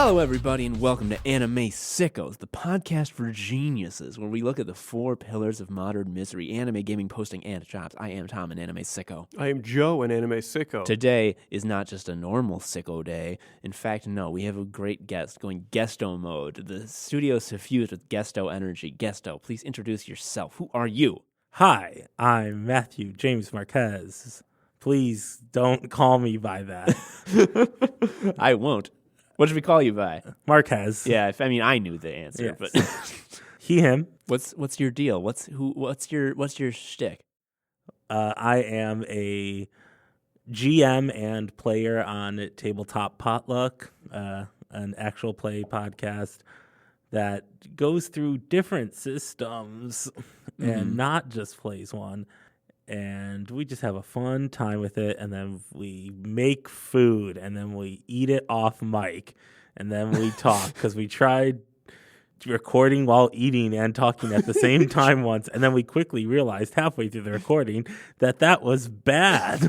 Hello, everybody, and welcome to Anime Sickos, the podcast for geniuses, where we look at the four pillars of modern misery: anime, gaming, posting, and jobs. I am Tom, an anime sicko. I am Joe, an anime sicko. Today is not just a normal sicko day. In fact, no, we have a great guest going Guesto mode. The studio's suffused with Guesto energy. Guesto, please introduce yourself. Who are you? Hi, I'm Matthew James Marquez. Please don't call me by that. I won't. What should we call you by? Marquez. Yeah, I knew the answer, Yes. but He, him. what's your deal? What's your shtick? I am a GM and player on Tabletop Potluck, an actual play podcast that goes through different systems and not just plays one. And we just have a fun time with it, and then we make food, and then we eat it off mic, and then we talk, because we tried recording while eating and talking at the same time once, and then we quickly realized halfway through the recording that was bad.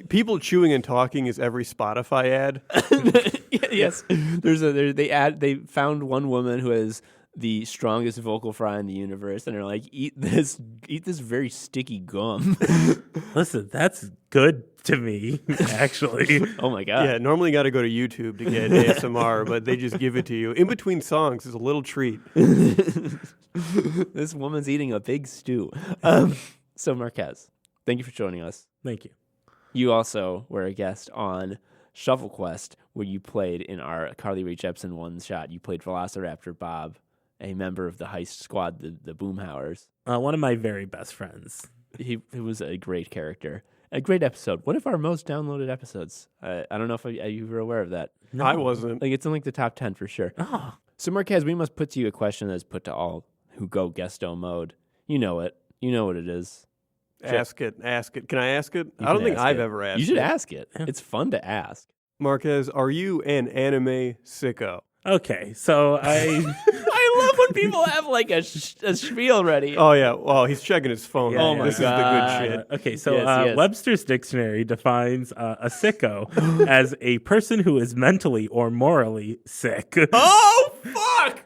People chewing and talking is every Spotify ad. Yes, they found one woman who has the strongest vocal fry in the universe, and they're like, eat this very sticky gum. Listen, that's good to me, actually. Oh my god. Yeah, normally you got to go to YouTube to get ASMR, but they just give it to you. In between songs is a little treat. This woman's eating a big stew. So Marquez, thank you for joining us. Thank you. You also were a guest on Shuffle Quest, where you played in our Carly Rae Jepsen one-shot. You played Velociraptor Bob, a member of the heist squad, the Boomhowers. One of my very best friends. He was a great character. A great episode. One of our most downloaded episodes. I don't know if you were aware of that. No. I wasn't. Like, it's in the top 10 for sure. Oh. So Marquez, we must put to you a question that's put to all who go Guesto mode. You know it. You know what it is. Ask it. Can I ask it? You I don't can think ask I've it. ever asked You should it. ask it. It's fun to ask. Marquez, are you an anime sicko? Okay, so I love when people have like a spiel ready. Oh, yeah. Well, he's checking his phone. Yeah, Oh my This God. is the good shit. Okay, so Yes. Webster's dictionary defines a sicko as a person who is mentally or morally sick. Oh, fuck!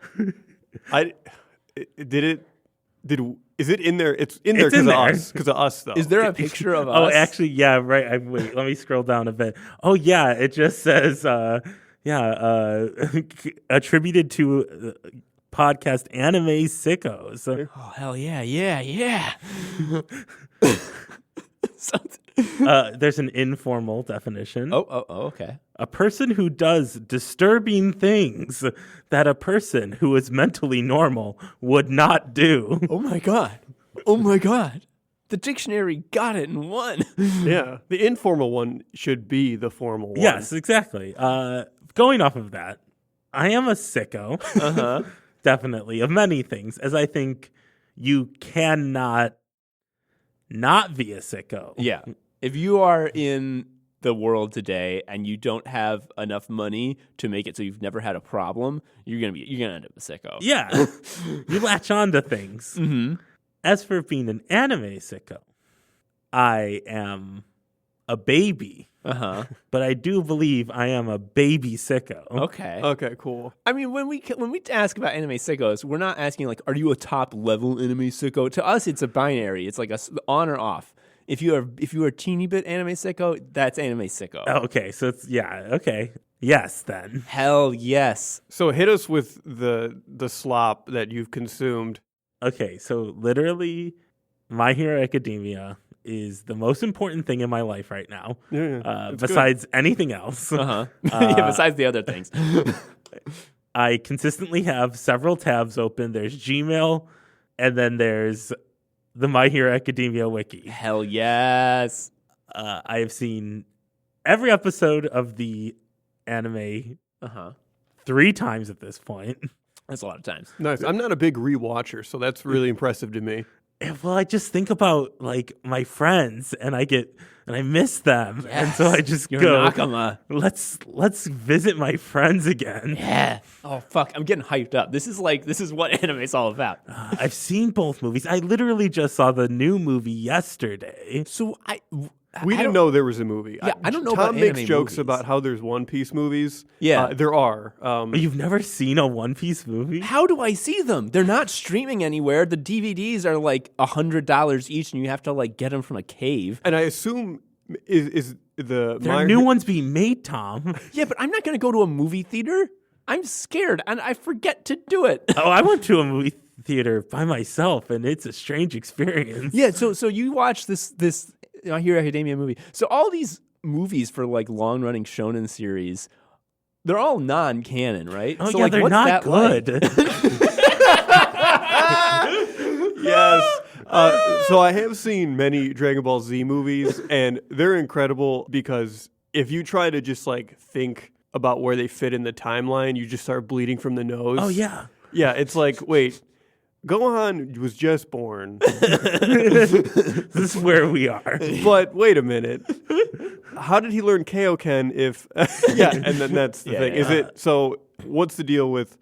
Is it in there? It's in there It's in because of there. us. Because of us, though. Is there a picture of us? Oh, actually, yeah, right. Wait, let me scroll down a bit. Oh, yeah, it just says, attributed to podcast Anime Sickos. Oh, hell yeah. There's an informal definition. Oh, okay. A person who does disturbing things that a person who is mentally normal would not do. Oh my god. The dictionary got it in one. Yeah. The informal one should be the formal one. Yes, exactly. Going off of that, I am a sicko, Uh-huh. definitely, of many things, as I think you cannot not be a sicko. Yeah. If you are in the world today and you don't have enough money to make it so you've never had a problem, you're gonna end up a sicko. Yeah. You latch on to things. Mm-hmm. As for being an anime sicko, I am a baby, Uh-huh. but I do believe I am a baby sicko. Okay. Okay, cool. I mean, when we ask about anime sickos, we're not asking like, are you a top level anime sicko? To us, it's a binary. It's like on or off. If you are a teeny bit anime sicko, that's anime sicko. Okay, so it's, yeah, okay. Yes, then. Hell yes. So hit us with the slop that you've consumed. Okay, so literally, My Hero Academia is the most important thing in my life right now, Yeah, it's besides anything else. Uh-huh. Yeah, besides the other things. I consistently have several tabs open. There's Gmail, and then there's the My Hero Academia wiki. Hell yes. I have seen every episode of the anime Uh-huh. 3 times at this point. That's a lot of times. Nice. I'm not a big rewatcher, so that's really impressive to me. Well, I just think about like my friends, and I miss them, and so I just You're go, a Nakama. let's visit my friends again. Yeah. Oh fuck! I'm getting hyped up. This is what anime's all about. I've seen both movies. I literally just saw the new movie yesterday. So We didn't know there was a movie. Yeah, I don't know Tom about makes anime jokes movies. about how there's One Piece movies. Yeah. There are. You've never seen a One Piece movie? How do I see them? They're not streaming anywhere. The DVDs are like $100 each, and you have to like get them from a cave. And I assume is the There are new ones being made, Tom. Yeah, but I'm not going to go to a movie theater. I'm scared, and I forget to do it. Oh, I went to a movie theater by myself, and it's a strange experience. Yeah, so you watch this My Hero Academia movie. So all these movies for like long running shonen series, they're all non-canon, right? Oh, so yeah, like, they're what's not that like? good. Yes. So I have seen many Dragon Ball Z movies, and they're incredible because if you try to just like think about where they fit in the timeline, you just start bleeding from the nose. Oh, yeah. Yeah, it's like, wait, Gohan was just born. This is where we are. But wait a minute. How did he learn Kaioken if yeah, and then that's the thing. Is it so what's the deal with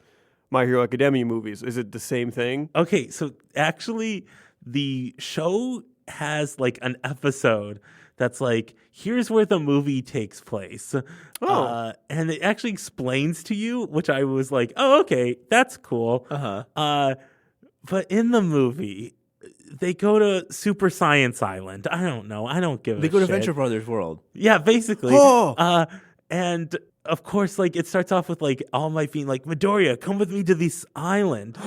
My Hero Academia movies? Is it the same thing? Okay, so actually, the show has like an episode that's like, here's where the movie takes place. And it actually explains to you, which I was like, oh, okay, that's cool. But in the movie, they go to Super Science Island. I don't know. I don't give a shit. They go to Venture Brothers World. Yeah, basically. Oh! And of course, like, it starts off with like All Might being like, Midoriya, come with me to this island.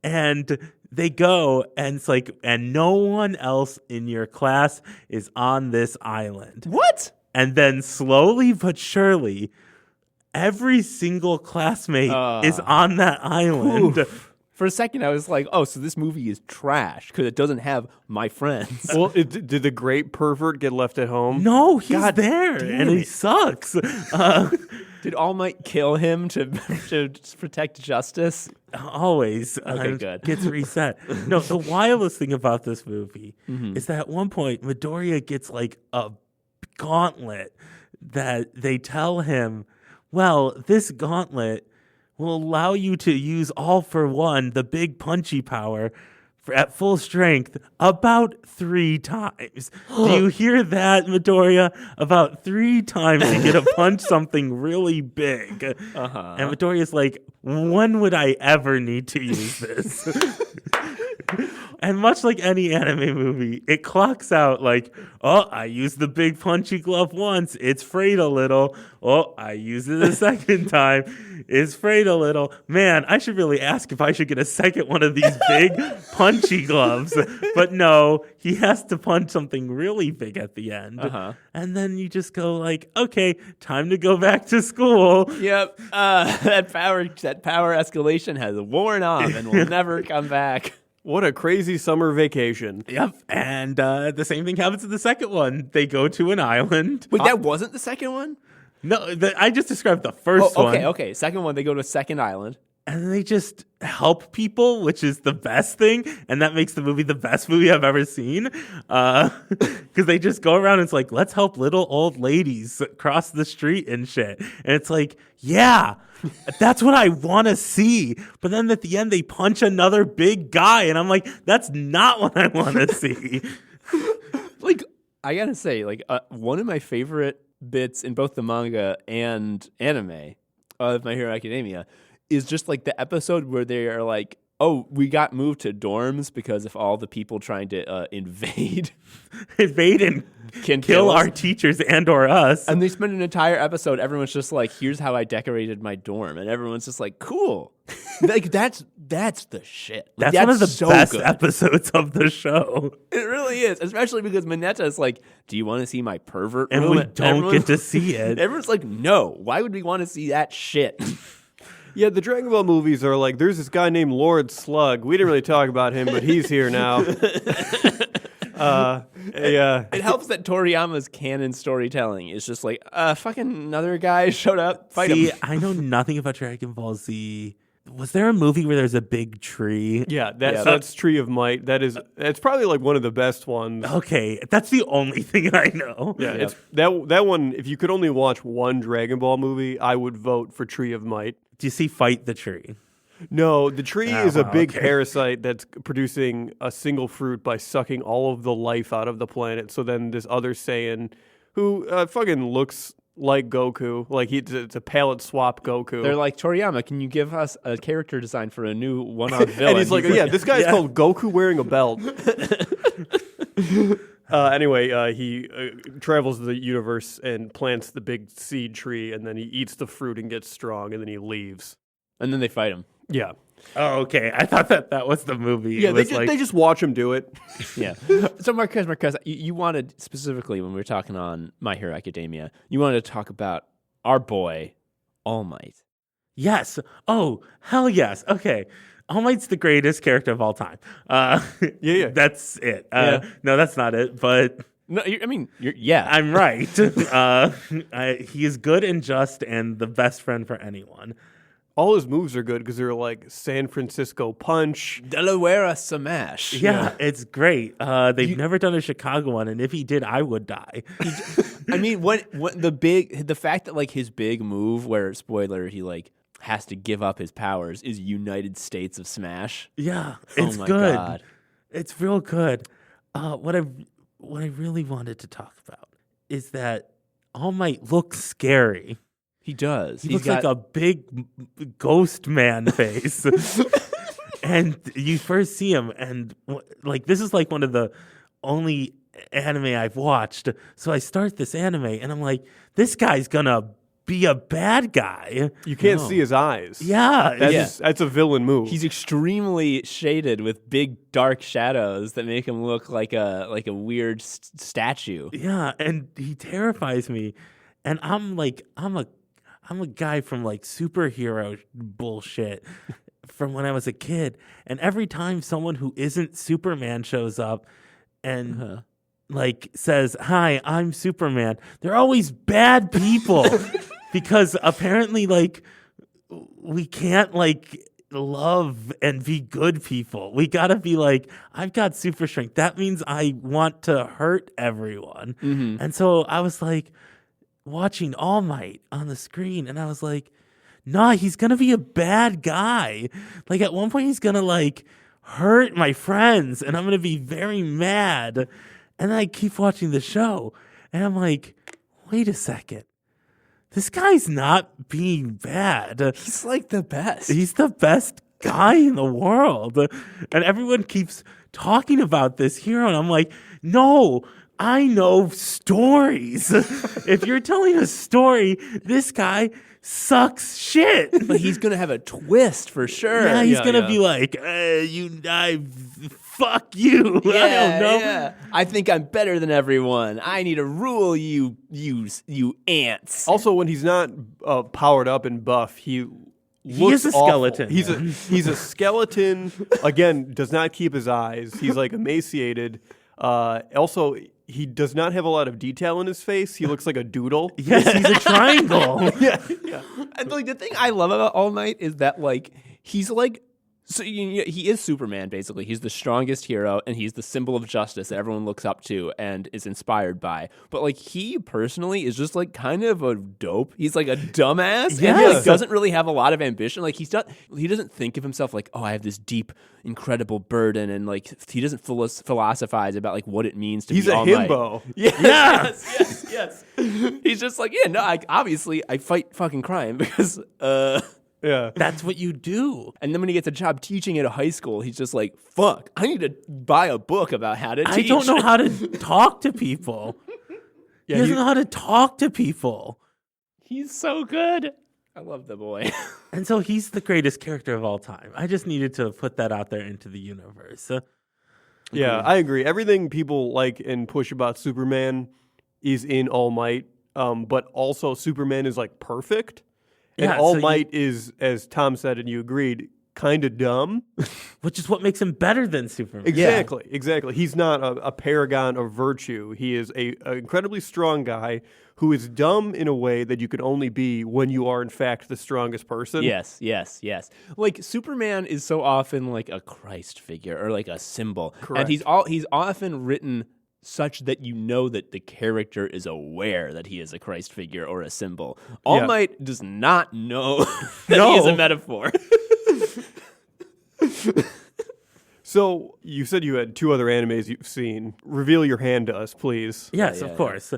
And they go, and it's like, and no one else in your class is on this island. What? And then slowly but surely, every single classmate is on that island. Oof. For a second, I was like, oh, so this movie is trash because it doesn't have my friends. Well, did the great pervert get left at home? No, he's God there, damn and he it. sucks. Did All Might kill him to protect justice? Always. Okay, good. Gets reset. No, the wildest thing about this movie is that at one point, Midoriya gets like a gauntlet that they tell him, well, this gauntlet will allow you to use All for One, the big punchy power, at full strength about 3 times. Do you hear that, Midoriya? About 3 times you get to punch something really big. And Midoriya's like, when would I ever need to use this? And much like any anime movie, it clocks out like, oh, I used the big punchy glove once. It's frayed a little. Oh, I used it a second time. It's frayed a little. Man, I should really ask if I should get a second one of these big punchy gloves. But no, he has to punch something really big at the end. And then you just go like, okay, time to go back to school. Yep. That power escalation has worn off and will never come back. What a crazy summer vacation. Yep. And the same thing happens in the second one. They go to an island. Wait, that wasn't the second one? No, I just described the first one. Okay. Second one, they go to a second island. And they just help people, which is the best thing. And that makes the movie the best movie I've ever seen. Because they just go around and it's like, let's help little old ladies cross the street and shit. And it's like, yeah, that's what I want to see. But then at the end, they punch another big guy. And I'm like, that's not what I want to see. Like, I gotta say, like, one of my favorite bits in both the manga and anime of My Hero Academia is just like the episode where they are like, oh, we got moved to dorms because of all the people trying to invade and can kill us. our teachers and or us. And they spend an entire episode, everyone's just like, here's how I decorated my dorm. And everyone's just like, cool. Like, that's the shit. Like, That's one of the so best good. episodes of the show. It really is, especially because Mineta is like, do you want to see my pervert And room? we don't get to see it. Everyone's like, no. Why would we want to see that shit? Yeah, the Dragon Ball movies are like, there's this guy named Lord Slug. We didn't really talk about him, but he's here now. It helps that Toriyama's canon storytelling is just like, fucking another guy showed up, fight See, him. I know nothing about Dragon Ball Z. Was there a movie where there's a big tree? Yeah, that's Tree of Might. It's probably like one of the best ones. Okay, that's the only thing I know. Yeah, it's that one. If you could only watch one Dragon Ball movie, I would vote for Tree of Might. Do you see Fight the Tree? No, the tree is a big okay. parasite that's producing a single fruit by sucking all of the life out of the planet. So then this other Saiyan, who fucking looks like Goku, like it's a palette swap Goku. They're like, Toriyama, can you give us a character design for a new one-off villain? And he's like, yeah, this guy's called Goku wearing a belt. Anyway, he travels the universe and plants the big seed tree, and then he eats the fruit and gets strong, and then he leaves. And then they fight him. Yeah. Oh, okay. I thought that was the movie. Yeah, It was they just watch him do it. Yeah. So Marquez, you wanted specifically when we were talking on My Hero Academia, you wanted to talk about our boy, All Might. Yes. Oh, hell yes. Okay. All Might's the greatest character of all time. Yeah. That's it. Yeah. No, that's not it. But No, yeah. I'm right. He is good and just and the best friend for anyone. All his moves are good because they're like San Francisco Punch. Delaware Smash. Yeah, it's great. They've never done a Chicago one, and if he did, I would die. I mean, the fact that like his big move, where spoiler, he like has to give up his powers, is United States of Smash. Yeah, it's Oh my good. God. It's real good. What I really wanted to talk about is that All Might looks scary. He does. He looks like a big ghost man face. And you first see him, and like this is like one of the only anime I've watched. So I start this anime, and I'm like, this guy's gonna be a bad guy. You can't see his eyes. Yeah, That's a villain move. He's extremely shaded with big dark shadows that make him look like a weird statue. yeah, and he terrifies me. And I'm a guy from like superhero bullshit from when I was a kid. And every time someone who isn't Superman shows up and like says, "Hi, I'm Superman," they're always bad people because apparently like we can't like love and be good people. We gotta be like, I've got super strength. That means I want to hurt everyone. Mm-hmm. And so I was like, watching All Might on the screen, and I was like, nah, he's gonna be a bad guy. Like at one point he's gonna like hurt my friends, and I'm gonna be very mad. And then I keep watching the show, and I'm like, wait a second. This guy's not being bad. He's like the best. He's the best guy in the world. And everyone keeps talking about this hero, and I'm like, no, I know stories. If you're telling a story, this guy sucks shit. But he's gonna have a twist for sure. Yeah, he's gonna be like, fuck you. I don't know. Yeah. I think I'm better than everyone. I need to rule you ants. Also, when he's not powered up and buff, he looks is a awful. skeleton. He's a skeleton. Again, does not keep his eyes. He's like emaciated. Also, he does not have a lot of detail in his face. He looks like a doodle. Yes, he's a triangle. Yeah. And like the thing I love about All Might is that like he's like he is Superman basically. He's the strongest hero and he's the symbol of justice that everyone looks up to and is inspired by. But like he personally is just like kind of a dope. He's like a dumbass and he like, Yes. doesn't really have a lot of ambition. Like he doesn't think of himself like, oh, I have this deep, incredible burden, and like he doesn't philosophize about like what it means to He's be a All Might. himbo. Yes. He's just like, yeah, no, obviously I fight fucking crime because Yeah. That's what you do. and then when he gets a job teaching at a high school, he's just like, fuck, I need to buy a book about how to teach. I don't know how to talk to people. He doesn't know how to talk to people. He's so good. I love the boy. And so he's the greatest character of all time. I just needed to put that out there into the universe. Yeah, I agree. Everything people like and push about Superman is in All Might, but also Superman is like perfect. And Yeah, All so Might is, as Tom said and you agreed, kind of dumb. Which is what makes him better than Superman. Exactly. He's not a paragon of virtue. He is an incredibly strong guy who is dumb in a way that you can only be when you are, in fact, the strongest person. Yes. Like Superman is so often like a Christ figure or like a symbol. Correct. And he's often written such that you know that the character is aware that he is a Christ figure or a symbol. All Might does not know that he is a metaphor. So you said you had 2 other animes you've seen. Reveal your hand to us, please. Yes, Yeah, of course.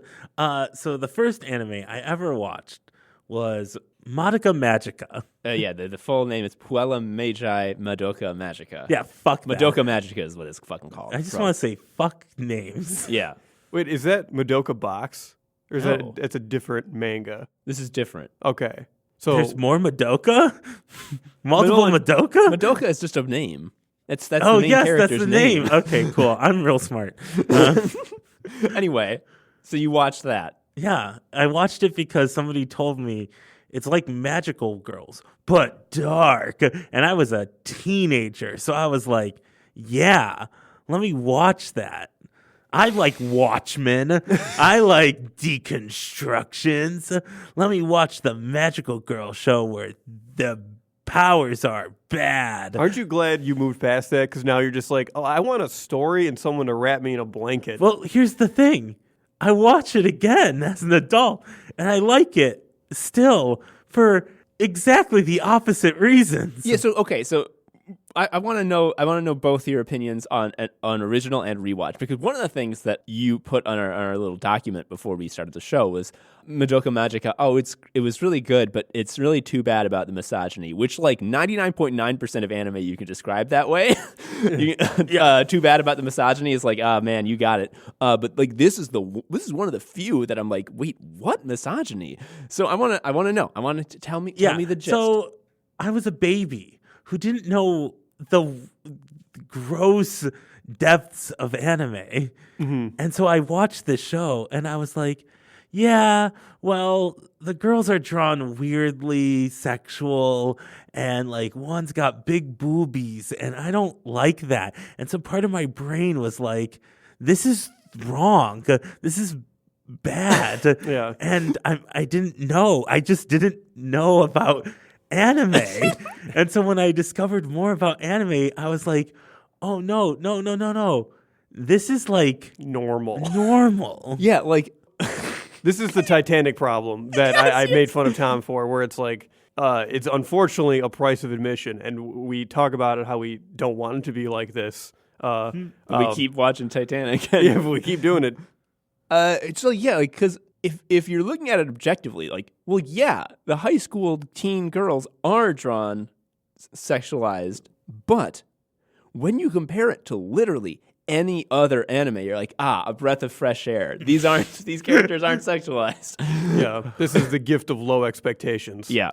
So the first anime I ever watched was Madoka Magica. The full name is Puella Magi Madoka Magica. Yeah, fuck that. Madoka Magica is what it's fucking called. I just want to say fuck names. Yeah, Wait, is that Madoka Box? Or is No. that's a different manga? this is different. Okay. So There's more Madoka? Multiple Madoka- Madoka? Madoka is just a name. That's Oh, the main yes, that's character's the name. Okay, cool. I'm real smart. Anyway, so you watched that. Yeah, I watched it because somebody told me it's like Magical Girls, but dark. And I was a teenager, so I was like, yeah, let me watch that. I like Watchmen. I like deconstructions. Let me watch the Magical Girl show where the powers are bad. aren't you glad you moved past that? Because now you're just like, oh, I want a story and someone to wrap me in a blanket. Well, here's the thing. I watch it again as an adult, and I like it still for exactly the opposite reasons. Yeah. So okay. So I want to know. I want to know both your opinions on original and rewatch, because one of the things that you put on our little document before we started the show was Madoka Magica. Oh, it was really good, but it's really too bad about the misogyny, which like 99.9% of anime you can describe that way. Too bad about the misogyny is like, ah, man, you got it. But like this is one of the few that I'm like, wait, what misogyny? So I want to know. I want to tell me the gist. So I was a baby who didn't know the gross depths of anime. Mm-hmm. And so I watched this show and I was like, yeah, well, the girls are drawn weirdly sexual and like one's got big boobies and I don't like that. And so part of my brain was like, this is wrong. This is bad. Yeah. And I didn't know. I just didn't know about anime. And so when I discovered more about anime, I was like, oh no. This is like normal. Yeah, like This is the Titanic problem that I made fun of Tom for, where it's like, it's unfortunately a price of admission, and we talk about it how we don't want it to be like this. we keep watching Titanic. Yeah, but we keep doing it. So yeah, like because if you're looking at it objectively, like, well, yeah, the high school teen girls are drawn sexualized, but when you compare it to literally any other anime, you're like, a breath of fresh air. These characters aren't sexualized. Yeah, this is the gift of low expectations. Yeah.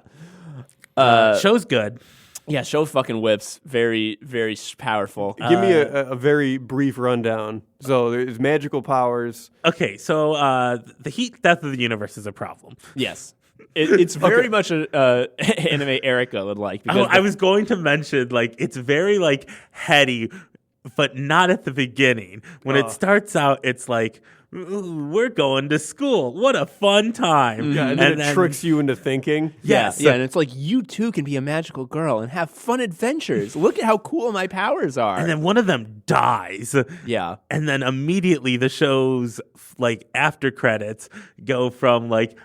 Show's good. Yeah, show fucking whips. Very, very powerful. Give me a very brief rundown. So there's magical powers. Okay, so the heat death of the universe is a problem. Yes. It's very much an anime Erica would like. Because I was going to mention, like, it's very, like, heady, but not at the beginning. When it starts out, it's like, ooh, we're going to school. What a fun time. Yeah, and then it tricks you into thinking. Yes. Yeah, and it's like, you too can be a magical girl and have fun adventures. Look at how cool my powers are. And then one of them dies. Yeah. And then immediately the show's, like, after credits go from, like,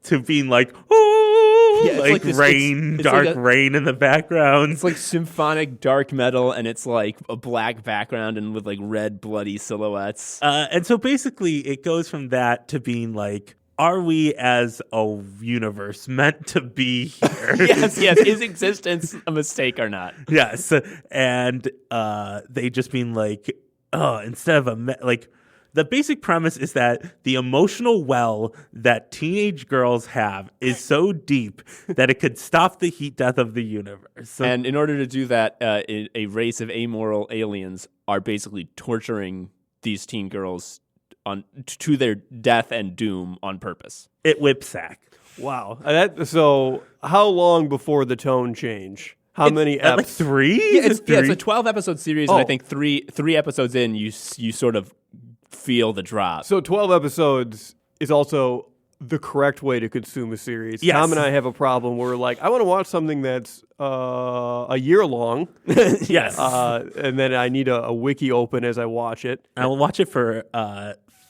to being like, ooh, Yeah, it's like like this- rain, it's dark like a- rain in the background. It's like symphonic dark metal, and it's like a black background and with like red bloody silhouettes. And so basically it goes from that to being like, are we as a universe meant to be here? Yes. Is existence a mistake or not? Yes. And they just mean like, oh, instead of like, the basic premise is that the emotional well that teenage girls have is so deep that it could stop the heat death of the universe. And in order to do that, a race of amoral aliens are basically torturing these teen girls to their death and doom on purpose. It whipsack. Wow. So how long before the tone change? How many episodes? Like 3? Yeah, it's Three? a 12-episode series, and I think three episodes in, you sort of feel the drop. So 12 episodes is also the correct way to consume a series. Yes. Tom and I have a problem where we're like, I want to watch something that's a year long. Yes. And then I need a wiki open as I watch it. I will watch it for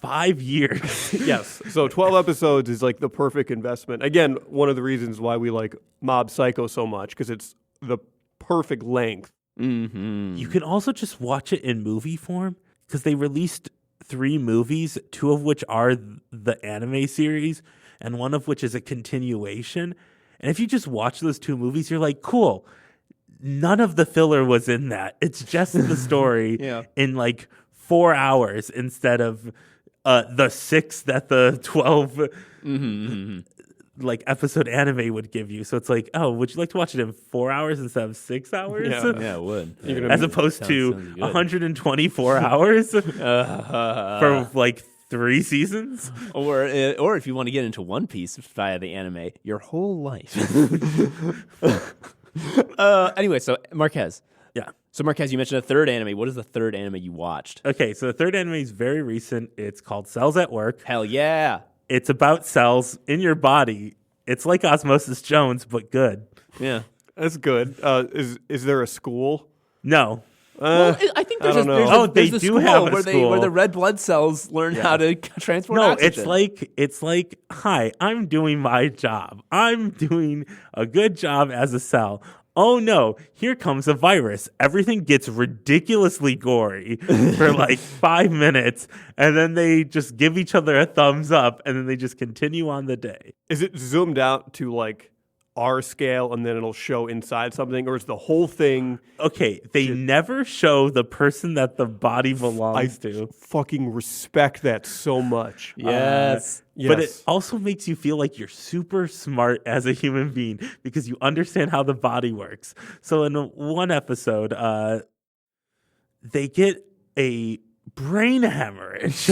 5 years. Yes. So 12 episodes is like the perfect investment. Again, one of the reasons why we like Mob Psycho so much, because it's the perfect length. Mm-hmm. You can also just watch it in movie form because they released 3 movies, 2 of which are the anime series and one of which is a continuation. And if you just watch those 2 movies, you're like, cool. None of the filler was in that. It's just the story in like 4 hours instead of the 6 that the 12 like episode anime would give you. So it's like, oh, would you like to watch it in 4 hours instead of 6 hours? Yeah, it would. As opposed to 124 hours for like 3 seasons? Or if you want to get into One Piece via the anime, your whole life. Anyway, so Marquez. Yeah. So Marquez, you mentioned a third anime. What is the third anime you watched? Okay, so the third anime is very recent. It's called Cells at Work. Hell yeah. It's about cells in your body. It's like Osmosis Jones, but good. Yeah. That's good. Is there a school? No. Well, I think there's they a do school have a where school. where the red blood cells learn how to transport No, oxygen. it's like, hi, I'm doing my job. I'm doing a good job as a cell. Oh no, here comes a virus. Everything gets ridiculously gory for like 5 minutes, and then they just give each other a thumbs up, and then they just continue on the day. Is it zoomed out to like our scale and then it'll show inside something, or is the whole thing? Okay, they never show the person that the body belongs to. Fucking respect that so much. Yes. But it also makes you feel like you're super smart as a human being because you understand how the body works. So in one episode, they get a brain hemorrhage.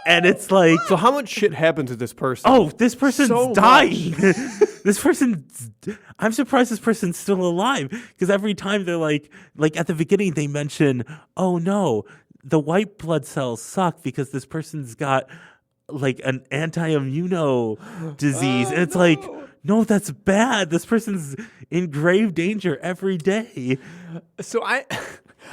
And it's like, so how much shit happens to this person? oh, this person's So dying. I'm surprised this person's still alive because every time they're like at the beginning they mention, oh no, the white blood cells suck because this person's got like an anti-immuno disease. And it's like, no, that's bad. This person's in grave danger every day. So I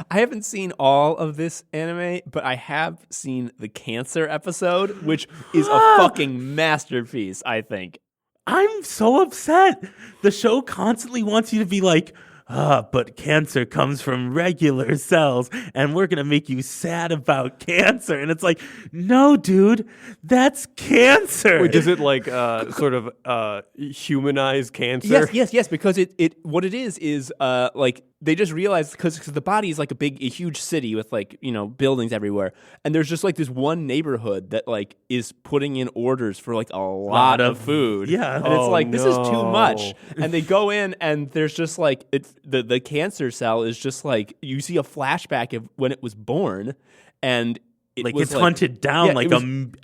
haven't seen all of this anime, but I have seen the cancer episode, which is a fucking masterpiece, I think. I'm so upset. The show constantly wants you to be like, but cancer comes from regular cells, and we're going to make you sad about cancer. And it's like, no, dude, that's cancer. Wait, does it like sort of humanize cancer? Yes, because it what it is like they just realized because the body is like a huge city with like, you know, buildings everywhere. And there's just like this one neighborhood that like is putting in orders for like a lot of food. Yeah. And it's like, this is too much. And they go in and there's just like, the cancer cell is just like, you see a flashback of when it was born and like it's hunted down like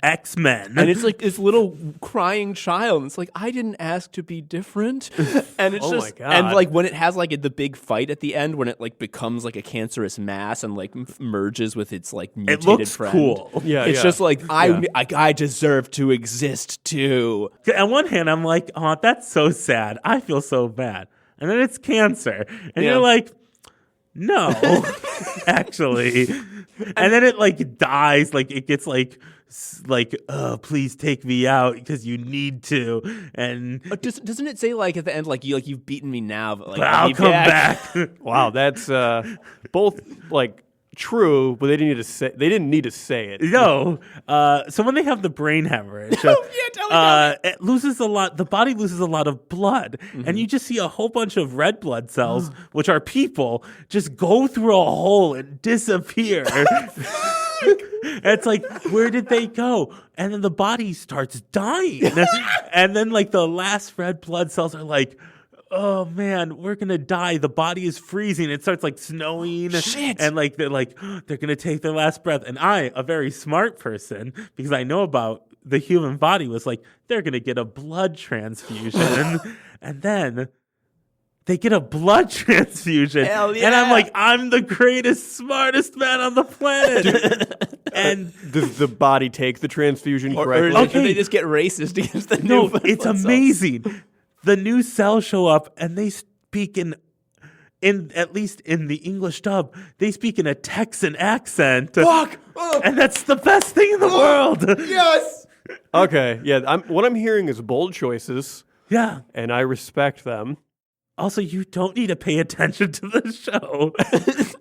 X-Men. And it's like this little crying child. And it's like, I didn't ask to be different. And it's my God. And like when it has like the big fight at the end, when it like becomes like a cancerous mass and like merges with its like mutated it looks friend. cool. Yeah, It's just like, I deserve to exist too. On one hand, I'm like, oh, that's so sad. I feel so bad. And then it's cancer. And you're like, no, actually. And then it like dies, like it gets like, oh, please take me out because you need to. And Doesn't it say like at the end, like you've beaten me now, but like I'll come back. Wow, that's both like true, but they didn't need to say it. No. So when they have the brain hemorrhage, it loses a lot. The body loses a lot of blood, and you just see a whole bunch of red blood cells, which are people, just go through a hole and disappear. It's like, where did they go? And then the body starts dying, and then like the last red blood cells are like, oh man, we're gonna die. The body is freezing. It starts like snowing. Shit. And like they're gonna take their last breath. And I, a very smart person, because I know about the human body, was like, they're gonna get a blood transfusion. And then they get a blood transfusion. Hell yeah. And I'm like, I'm the greatest, smartest man on the planet. And Does the body take the transfusion correctly? Or they just get racist against the new no, it's blood cells? amazing. The new cells show up and they speak in at least in the English dub, they speak in a Texan accent. Fuck! Oh. And that's the best thing in the world. Yes! Okay, yeah. What I'm hearing is bold choices, Yeah. and I respect them. Also, you don't need to pay attention to the show.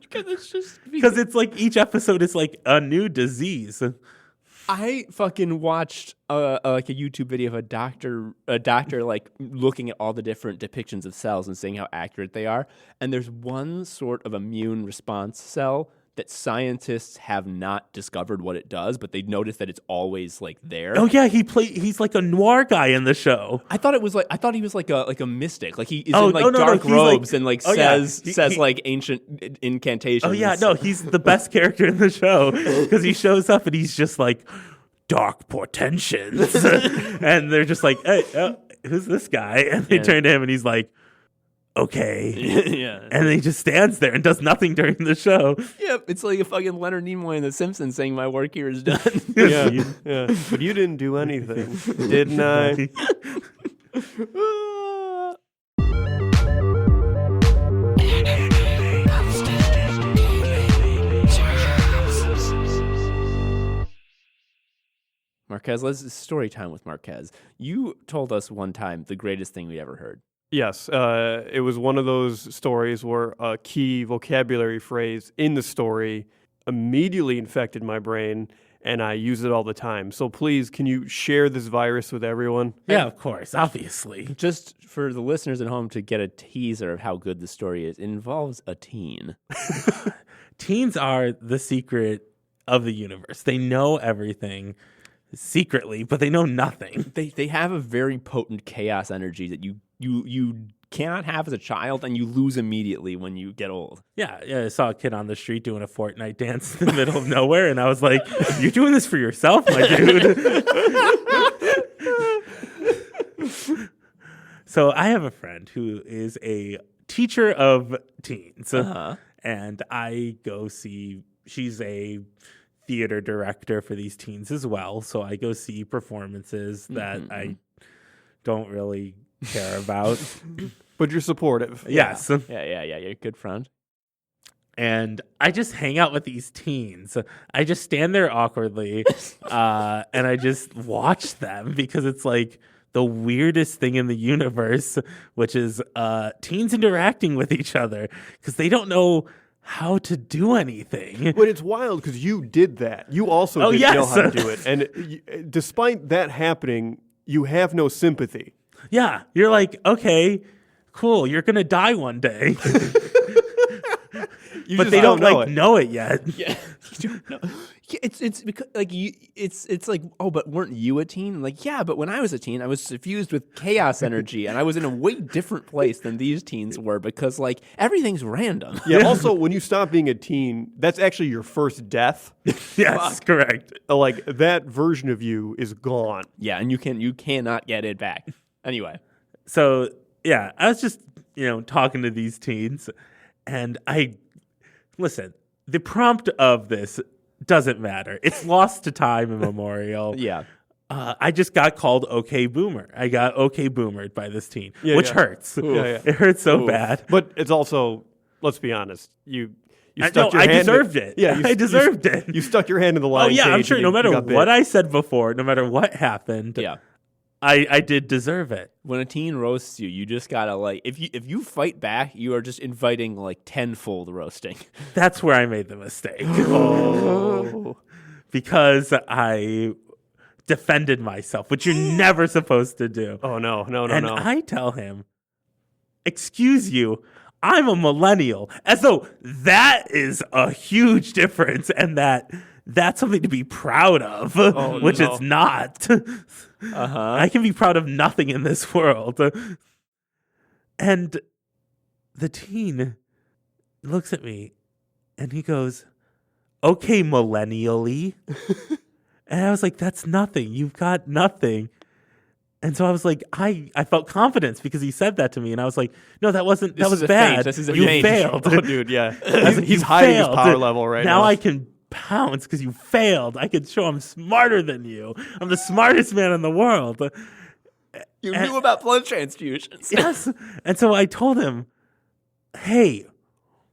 Because Because it's like each episode is like a new disease. I fucking watched like a YouTube video of a doctor like looking at all the different depictions of cells and saying how accurate they are. And there's one sort of immune response cell that scientists have not discovered what it does, but they notice that it's always like there. Oh yeah, he's like a noir guy in the show. I thought he was like a mystic. Like he is Oh, in like no, dark he's robes like- and like oh, yeah. says like ancient incantations. Oh yeah, no, he's the best character in the show because he shows up and he's just like dark portentions, and they're just like, hey, who's this guy? And they turn to him and he's like, okay, yeah. and then he just stands there and does nothing during the show. Yep, it's like a fucking Leonard Nimoy in The Simpsons saying my work here is done. Yeah, yeah. But you didn't do anything, didn't I? Marquez, let's story time with Marquez. You told us one time the greatest thing we ever heard. Yes, it was one of those stories where a key vocabulary phrase in the story immediately infected my brain, and I use it all the time. So please, can you share this virus with everyone? Yeah, of course, obviously. Just for the listeners at home to get a teaser of how good the story is, it involves a teen. Teens are the secret of the universe. They know everything secretly, but they know nothing. They have a very potent chaos energy that you cannot have as a child, and you lose immediately when you get old. Yeah, I saw a kid on the street doing a Fortnite dance in the middle of nowhere, and I was like, you're doing this for yourself, my dude. So I have a friend who is a teacher of teens, and I go see, she's a theater director for these teens as well, so I go see performances that I don't really care about. But you're supportive. Yes. Yeah, you're a good friend. And I just hang out with these teens. I just stand there awkwardly and I just watch them because it's like the weirdest thing in the universe, which is teens interacting with each other because they don't know how to do anything. But it's wild because you did that. You also didn't know how to do it. And despite that happening, you have no sympathy. Yeah, you're like, okay, cool, you're going to die one day. But they don't know it yet. Yeah, you don't know. Yeah, it's because like it's like, oh, but weren't you a teen? Like, yeah, but when I was a teen, I was suffused with chaos energy, and I was in a way different place than these teens were because like everything's random. Yeah. Also, when you stop being a teen, that's actually your first death. Yes, correct. Like that version of you is gone. Yeah, and you cannot get it back. Anyway, So yeah, I was just talking to these teens, and listen. The prompt of this doesn't matter. It's lost to time immemorial. yeah. I just got called OK Boomer. I got OK Boomered by this teen, which hurts. Yeah. It hurts so bad. But it's also, let's be honest, you I stuck your hand. deserved it. Yeah, I deserved it. You stuck your hand in the Oh lion yeah, I'm cage sure. and No you matter got bit. what I said before, no matter what happened, Yeah. I did deserve it. When a teen roasts you, you just gotta like if you fight back, you are just inviting like tenfold roasting. That's where I made the mistake. Oh. Because I defended myself, which you're never supposed to do. Oh no. And I tell him, excuse you, I'm a millennial. As though that is a huge difference and that's something to be proud of, which it's not. I can be proud of nothing in this world. And the teen looks at me and he goes, okay, millennially. And I was like, that's nothing. You've got nothing. And so I was like, I felt confidence because he said that to me. And I was like, no, that was bad. This is a you feint. failed. Oh, dude, yeah. was like, He's you hiding his failed. power level right now. Now I can pounce because you failed. I can show I'm smarter than you. I'm the smartest man in the world. You knew about blood transfusions. Yes. And so I told him, hey,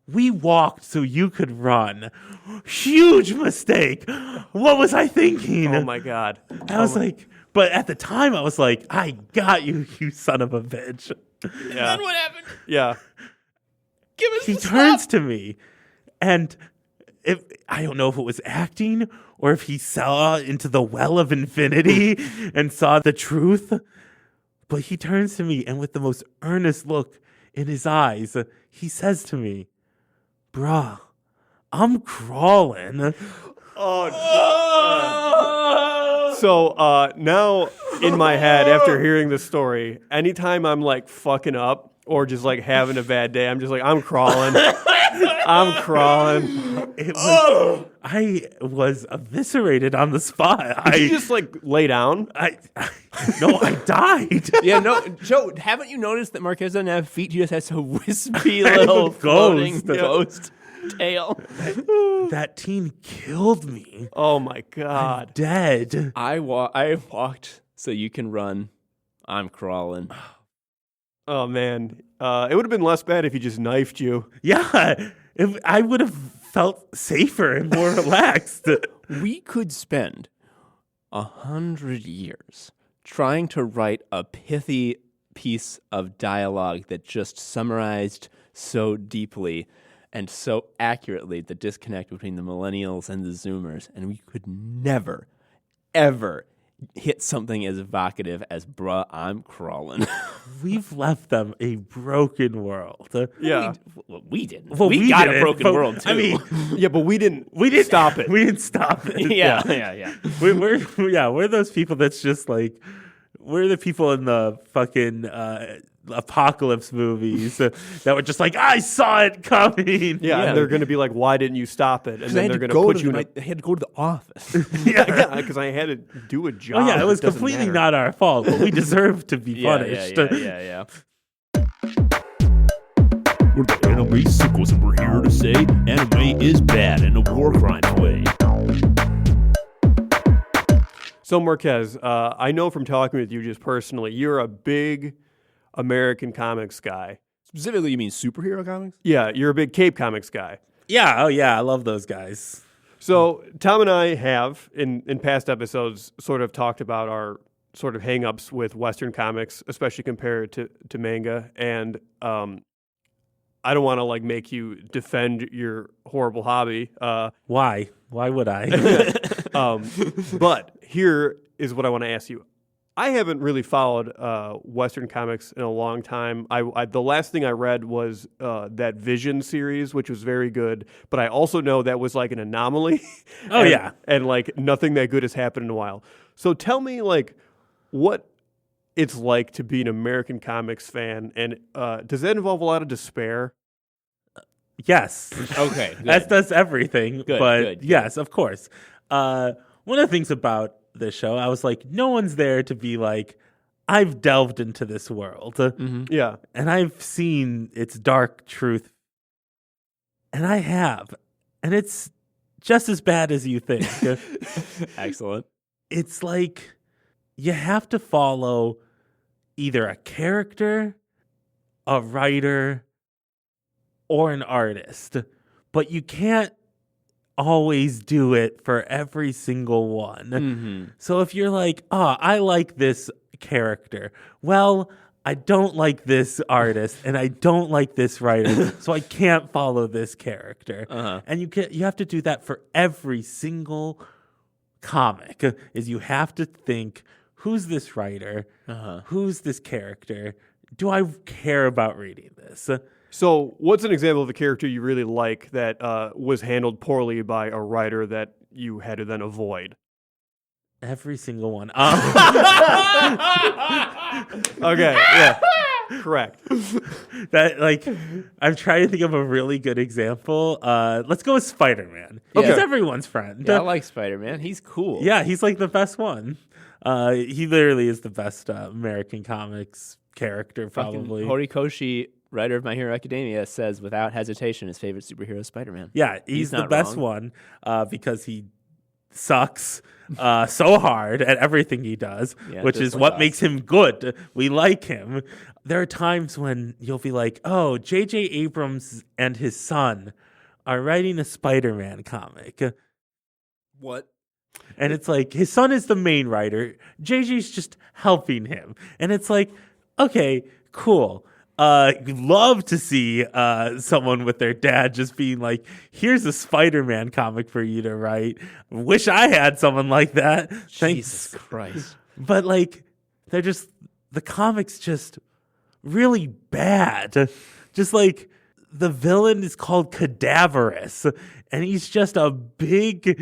we walked so you could run. Huge mistake. What was I thinking? Oh my God. I was like, but at the time I was like, I got you, you son of a bitch. Yeah. Then what happened? Yeah. Give us He the turns slap. to me, and I don't know if it was acting or if he saw into the well of infinity and saw the truth, but he turns to me, and with the most earnest look in his eyes, he says to me, bruh, I'm crawling. So now in my head, after hearing this story, anytime I'm like fucking up or just like having a bad day, I'm just like, I'm crawling. I'm crawling. I was eviscerated on the spot. Did you just like lay down? No, I died. Yeah, no, Joe, haven't you noticed that Marquez doesn't have feet? He just has a wispy little floating ghost tail. That teen killed me. Oh my God. Dead. I walked so you can run. I'm crawling. Oh man. It would have been less bad if he just knifed you. Yeah, I would have felt safer and more relaxed. We could spend 100 years trying to write a pithy piece of dialogue that just summarized so deeply and so accurately the disconnect between the millennials and the Zoomers, and we could never, ever hit something as evocative as "bruh, I'm crawling." We've left them a broken world. Yeah. We didn't. Well, we got didn't, a broken but, world too. I mean, Yeah, but we didn't stop it. We didn't stop it. yeah. We're those people that's just like, we're the people in the fucking apocalypse movies that were just like, I saw it coming. Yeah, and they're going to be like, why didn't you stop it? And then they're going to put you in I had to go to the office. Yeah, because I had to do a job. Oh yeah, it was doesn't completely matter. not our fault, but we deserve to be punished. Yeah. We're the anime sickles, and we're here to say anime is bad in a war crime way. So Marquez, I know from talking with you just personally, you're a big American comics guy. Specifically, you mean superhero comics? Yeah, you're a big Cape Comics guy. Yeah, oh yeah, I love those guys. So Tom and I have, in past episodes, sort of talked about our sort of hang-ups with Western comics, especially compared to manga. And I don't want to like make you defend your horrible hobby. Why? Why would I? But here is what I want to ask you. I haven't really followed Western comics in a long time. The last thing I read was that Vision series, which was very good. But I also know that was like an anomaly. Oh, yeah. And like nothing that good has happened in a while. So tell me like what it's like to be an American comics fan. And does that involve a lot of despair? Yes. Okay, That's everything. Good, but good. yes, of course. One of the things about this show, I was like, no one's there to be like, I've delved into this world. Yeah. And I've seen its dark truth. And I have. And it's just as bad as you think. Excellent. It's like you have to follow either a character, a writer, or an artist. But you can't always do it for every single one. Mm-hmm. So if you're like, I like this character. Well, I don't like this artist and I don't like this writer, so I can't follow this character. And you have to do that for every single comic. Is you have to think, who's this writer? Who's this character? Do I care about reading this? So what's an example of a character you really like that was handled poorly by a writer that you had to then avoid? Every single one. Okay, yeah, correct. That like, I'm trying to think of a really good example. Let's go with Spider-Man. He's Okay. everyone's friend. Yeah, I like Spider-Man. He's cool. Yeah, he's like the best one. He literally is the best American comics character, probably. Horikoshi, writer of My Hero Academia, says without hesitation his favorite superhero is Spider-Man. Yeah, he's the not best wrong. one because he sucks so hard at everything he does, which just is like what us. makes him good. We like him. There are times when you'll be like, oh, J.J. Abrams and his son are writing a Spider-Man comic. What? And it's like, his son is the main writer. JJ's just helping him. And it's like, okay, cool. Love to see someone with their dad just being like, here's a Spider-Man comic for you to write. Wish I had someone like that. Jesus Christ. But like, the comic's just really bad. Just like, the villain is called Cadaverous, and he's just a big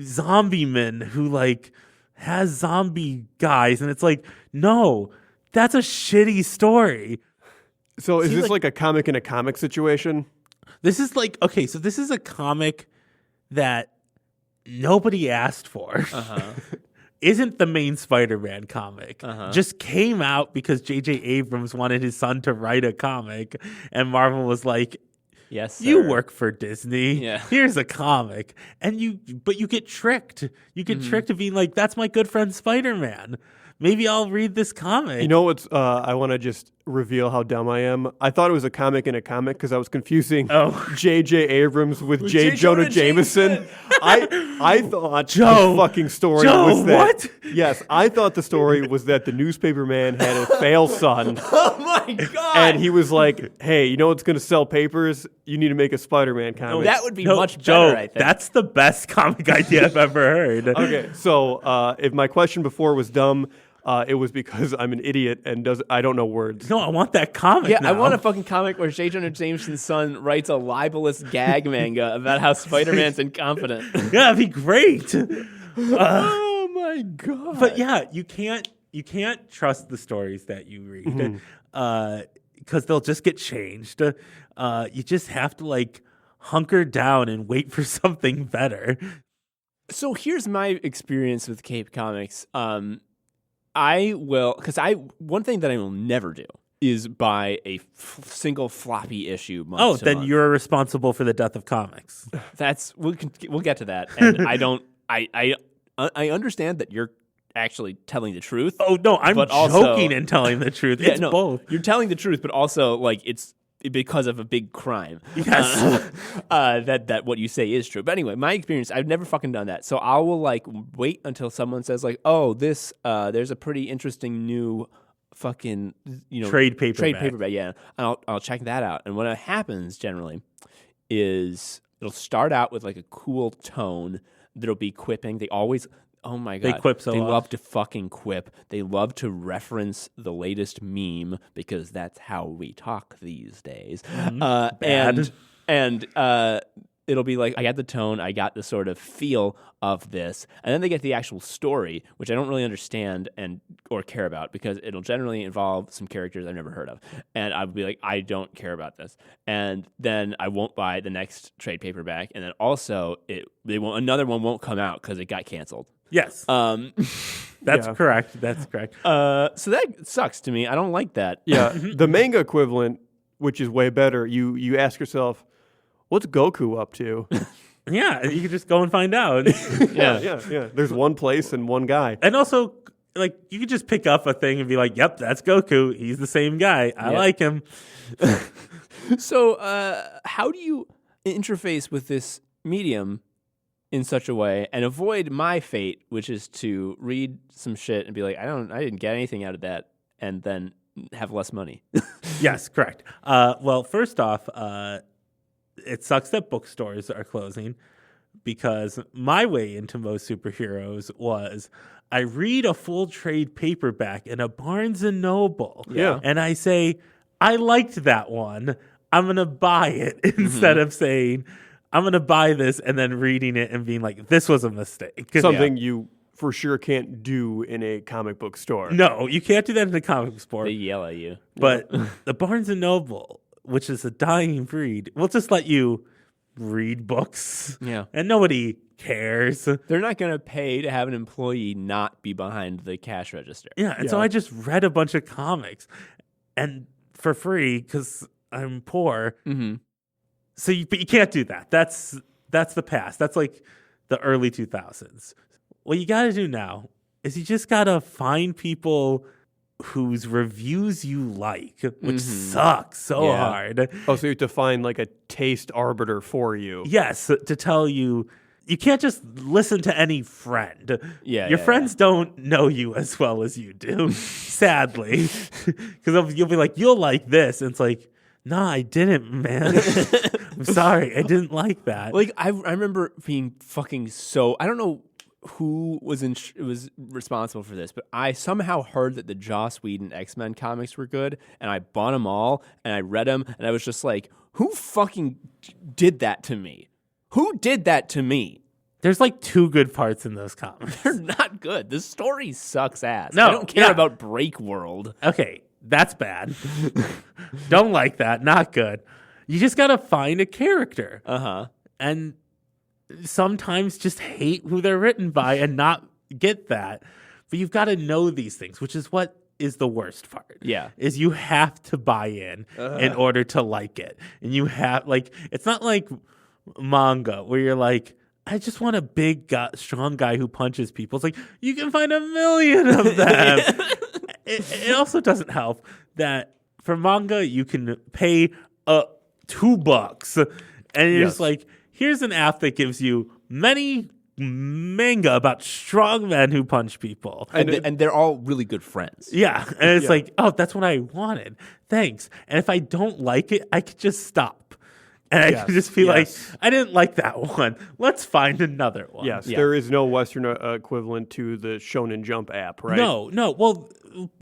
zombie man who like has zombie guys, and it's like, no, that's a shitty story. So is this like a comic in a comic situation? This is like, okay, so this is a comic that nobody asked for. Isn't the main Spider-Man comic. Just came out because J.J. Abrams wanted his son to write a comic, and Marvel was like, Yes, sir. you work for Disney. Yeah. Here's a comic. But you get tricked. You get tricked to being like, that's my good friend Spider-Man. Maybe I'll read this comic. You know what's? I want to just reveal how dumb I am. I thought it was a comic in a comic because I was confusing J.J. Abrams with J. Jonah Jameson. I thought the fucking story was that. What? Yes, I thought the story was that the newspaper man had a fail son. Oh my God. And he was like, hey, you know what's going to sell papers? You need to make a Spider-Man comic. that would be No, much Joe, better, I think. that's the best comic idea I've ever heard. Okay, so if my question before was dumb, it was because I'm an idiot and I don't know words. No, I want that comic Yeah, now. I want a fucking comic where J. Jonah Jameson's son writes a libelous gag manga about how Spider-Man's incompetent. Yeah, that'd be great. Oh my God. But yeah, you can't trust the stories that you read because they'll just get changed. You just have to like hunker down and wait for something better. So here's my experience with Cape Comics. One thing that I will never do is buy a single floppy issue. Oh, then you're responsible for the death of comics. We'll get to that. And I understand that you're actually telling the truth. Oh no, I'm but also- joking and telling the truth. Yeah, It's no, both. You're telling the truth, but also like it's because of a big crime. Yes. That what you say is true. But anyway, my experience, I've never fucking done that. So I will like wait until someone says like, oh, this there's a pretty interesting new fucking Trade paperback. Yeah, and I'll check that out. And what happens generally is it'll start out with like a cool tone. There'll be quipping. They always. Oh my God. They quip so They well. love to fucking quip. They love to reference the latest meme because that's how we talk these days. Bad. And it'll be like, I got the tone, I got the sort of feel of this. And then they get the actual story, which I don't really understand or care about because it'll generally involve some characters I've never heard of. And I'll be like, I don't care about this. And then I won't buy the next trade paperback. And then also another one won't come out because it got canceled. Yes. That's correct. That's correct. So that sucks to me. I don't like that. Yeah, the manga equivalent, which is way better, you ask yourself, what's Goku up to? Yeah, you could just go and find out. yeah. There's one place and one guy. And also, like, you could just pick up a thing and be like, yep, that's Goku. He's the same guy. I like him. So how do you interface with this medium in such a way and avoid my fate, which is to read some shit and be like, I didn't get anything out of that, and then have less money? Yes, correct. Well, first off, it sucks that bookstores are closing because my way into most superheroes was I read a full trade paperback in a Barnes & Noble. Yeah. And I say, I liked that one. I'm going to buy it instead of saying, I'm going to buy this and then reading it and being like, this was a mistake. Something you for sure can't do in a comic book store. No, you can't do that in the comic book store. They yell at you. But the Barnes & Noble, which is a dying breed, will just let you read books. Yeah. And nobody cares. They're not going to pay to have an employee not be behind the cash register. Yeah, and so I just read a bunch of comics and for free because I'm poor. Mm-hmm. So but you can't do that. That's the past. That's like the early 2000s. What you got to do now is you just got to find people whose reviews you like, which sucks so hard. Oh, so you have to find like a taste arbiter for you. Yes, to tell you. You can't just listen to any friend. Your friends don't know you as well as you do, sadly. Because you'll be like, you'll like this. And it's like, nah, I didn't, man. I'm sorry. I didn't like that. Like, I remember being fucking so... I don't know who was responsible for this, but I somehow heard that the Joss Whedon X-Men comics were good, and I bought them all, and I read them, and I was just like, who fucking did that to me? Who did that to me? There's like 2 good parts in those comics. They're not good. The story sucks ass. No, I don't care about Break World. Okay, that's bad. Don't like that. Not good. You just got to find a character. And sometimes just hate who they're written by and not get that. But you've got to know these things, which is what is the worst part. Yeah. Is you have to buy in order to like it. And you have, like, it's not like manga where you're like, I just want a big guy, strong guy who punches people. It's like, you can find 1 million of them. It also doesn't help that for manga you can pay $2 and you're just like, here's an app that gives you many manga about strong men who punch people. And they're all really good friends. Yeah. And it's like, oh, that's what I wanted. Thanks. And if I don't like it, I could just stop. And I can just be like, I didn't like that one. Let's find another one. Yes, there is no Western equivalent to the Shonen Jump app, right? No. Well,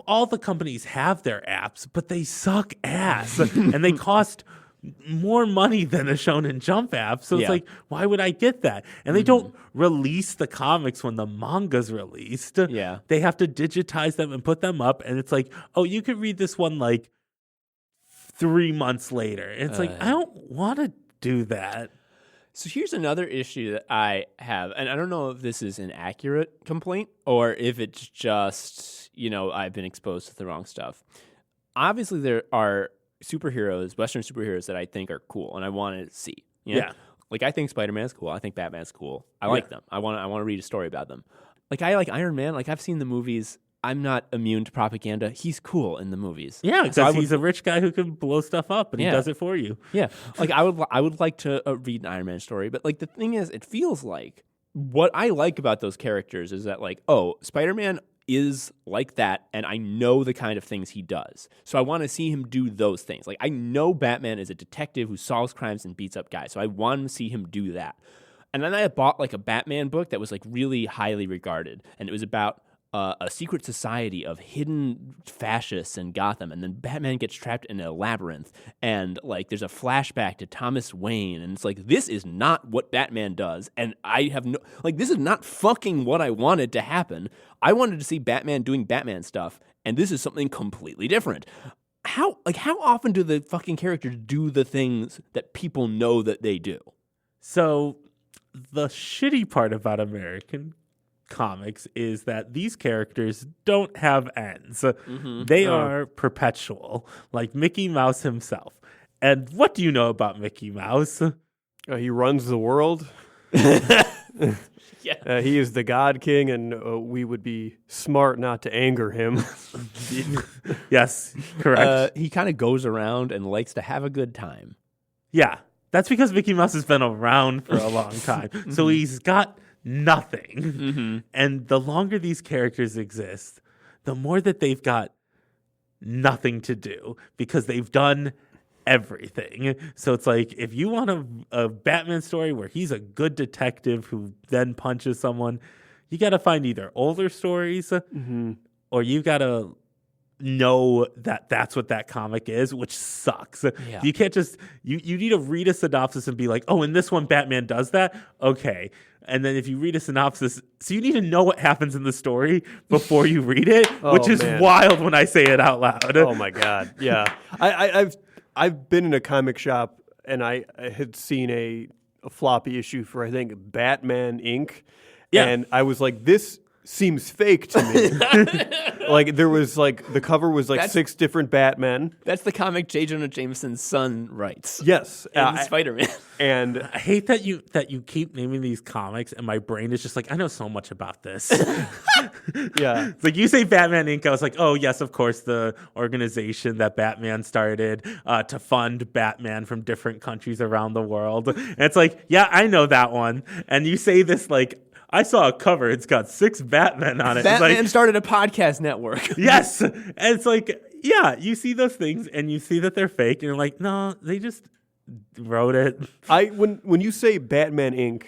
all the companies have their apps, but they suck ass. And they cost more money than a Shonen Jump app. So it's like, why would I get that? And they don't release the comics when the manga's released. Yeah. They have to digitize them and put them up. And it's like, oh, you could read this one like 3 months later. It's like, I don't want to do that. So here's another issue that I have, and I don't know if this is an accurate complaint or if it's just, I've been exposed to the wrong stuff. Obviously, there are superheroes, Western superheroes that I think are cool and I want to see. Yeah. Like, I think Spider-Man's cool. I think Batman's cool. I like them. I want to read a story about them. Like, I like Iron Man. Like, I've seen the movies. I'm not immune to propaganda. He's cool in the movies. Yeah, because he's a rich guy who can blow stuff up, and he does it for you. Yeah, like I would like to read an Iron Man story, but like the thing is, it feels like what I like about those characters is that like, oh, Spider-Man is like that, and I know the kind of things he does, so I want to see him do those things. Like I know Batman is a detective who solves crimes and beats up guys, so I want to see him do that. And then I bought like a Batman book that was like really highly regarded, and it was about a secret society of hidden fascists in Gotham, and then Batman gets trapped in a labyrinth, and like there's a flashback to Thomas Wayne, and it's like, this is not what Batman does, and I have no, like, this is not fucking what I wanted to happen. I wanted to see Batman doing Batman stuff, and this is something completely different. How often do the fucking characters do the things that people know that they do? So the shitty part about American comics is that these characters don't have ends. They are perpetual, like Mickey Mouse himself. And what do you know about Mickey Mouse? He runs the world. He is the God King, and we would be smart not to anger him. Yes, correct. He kind of goes around and likes to have a good time. Yeah, that's because Mickey Mouse has been around for a long time. So he's got nothing. And the longer these characters exist, the more that they've got nothing to do because they've done everything. So it's like, if you want a Batman story where he's a good detective who then punches someone, you got to find either older stories or you got to know that that's what that comic is, which sucks. Yeah. You can't just, you need to read a synopsis and be like, oh, in this one Batman does that? Okay. And then if you read a synopsis, so you need to know what happens in the story before you read it, which is wild when I say it out loud. Oh my God. Yeah. I've been in a comic shop and I had seen a floppy issue for, I think, Batman Inc. Yeah. And I was like, this seems fake to me. Like there was like the cover was like That's- 6 different Batmen. That's the comic J. Jonah Jameson's son writs. Yes, In Spider-Man. and I hate that you keep naming these comics, and my brain is just like, I know so much about this. yeah, It's like you say Batman Inc. I was like, oh yes, of course, the organization that Batman started to fund Batman from different countries around the world. And it's like, yeah, I know that one. And you say this like, I saw a cover. It's got 6 Batmen on it. Batman It's like, started a podcast network. yes, and it's like, yeah, you see those things and you see that they're fake, and you're like, no, they just wrote it. when you say Batman Inc.,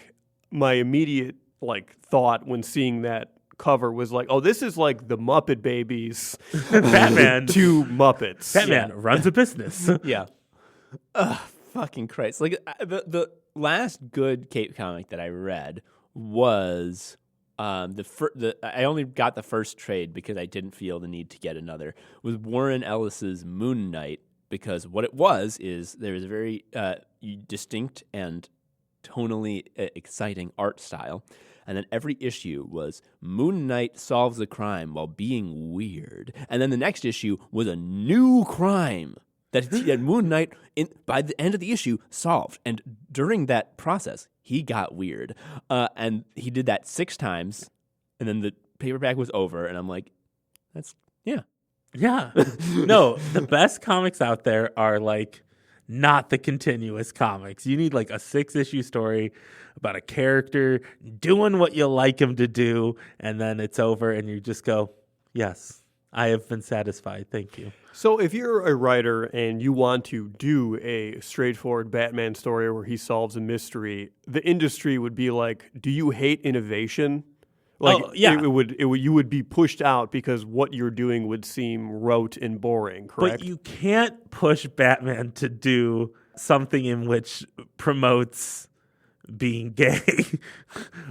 my immediate like thought when seeing that cover was like, oh, this is like the Muppet Babies Batman to Muppets. Batman runs a business. Yeah. Fucking Christ. Like the last good Cape comic that I read was I only got the first trade because I didn't feel the need to get another. Was Warren Ellis's Moon Knight, because what it was is there was a very distinct and tonally exciting art style. And then every issue was Moon Knight solves a crime while being weird. And then the next issue was a new crime that Moon Knight, by the end of the issue, solved. And during that process, he got weird. And he did that 6 times. And then the paperback was over. And I'm like, yeah. Yeah. No, the best comics out there are like not the continuous comics. You need like a 6-issue story about a character doing what you like him to do, and then it's over and you just go, yes, I have been satisfied. Thank you. So if you're a writer and you want to do a straightforward Batman story where he solves a mystery, the industry would be like, do you hate innovation? Like, yeah. you would be pushed out because what you're doing would seem rote and boring, correct? But you can't push Batman to do something in which promotes being gay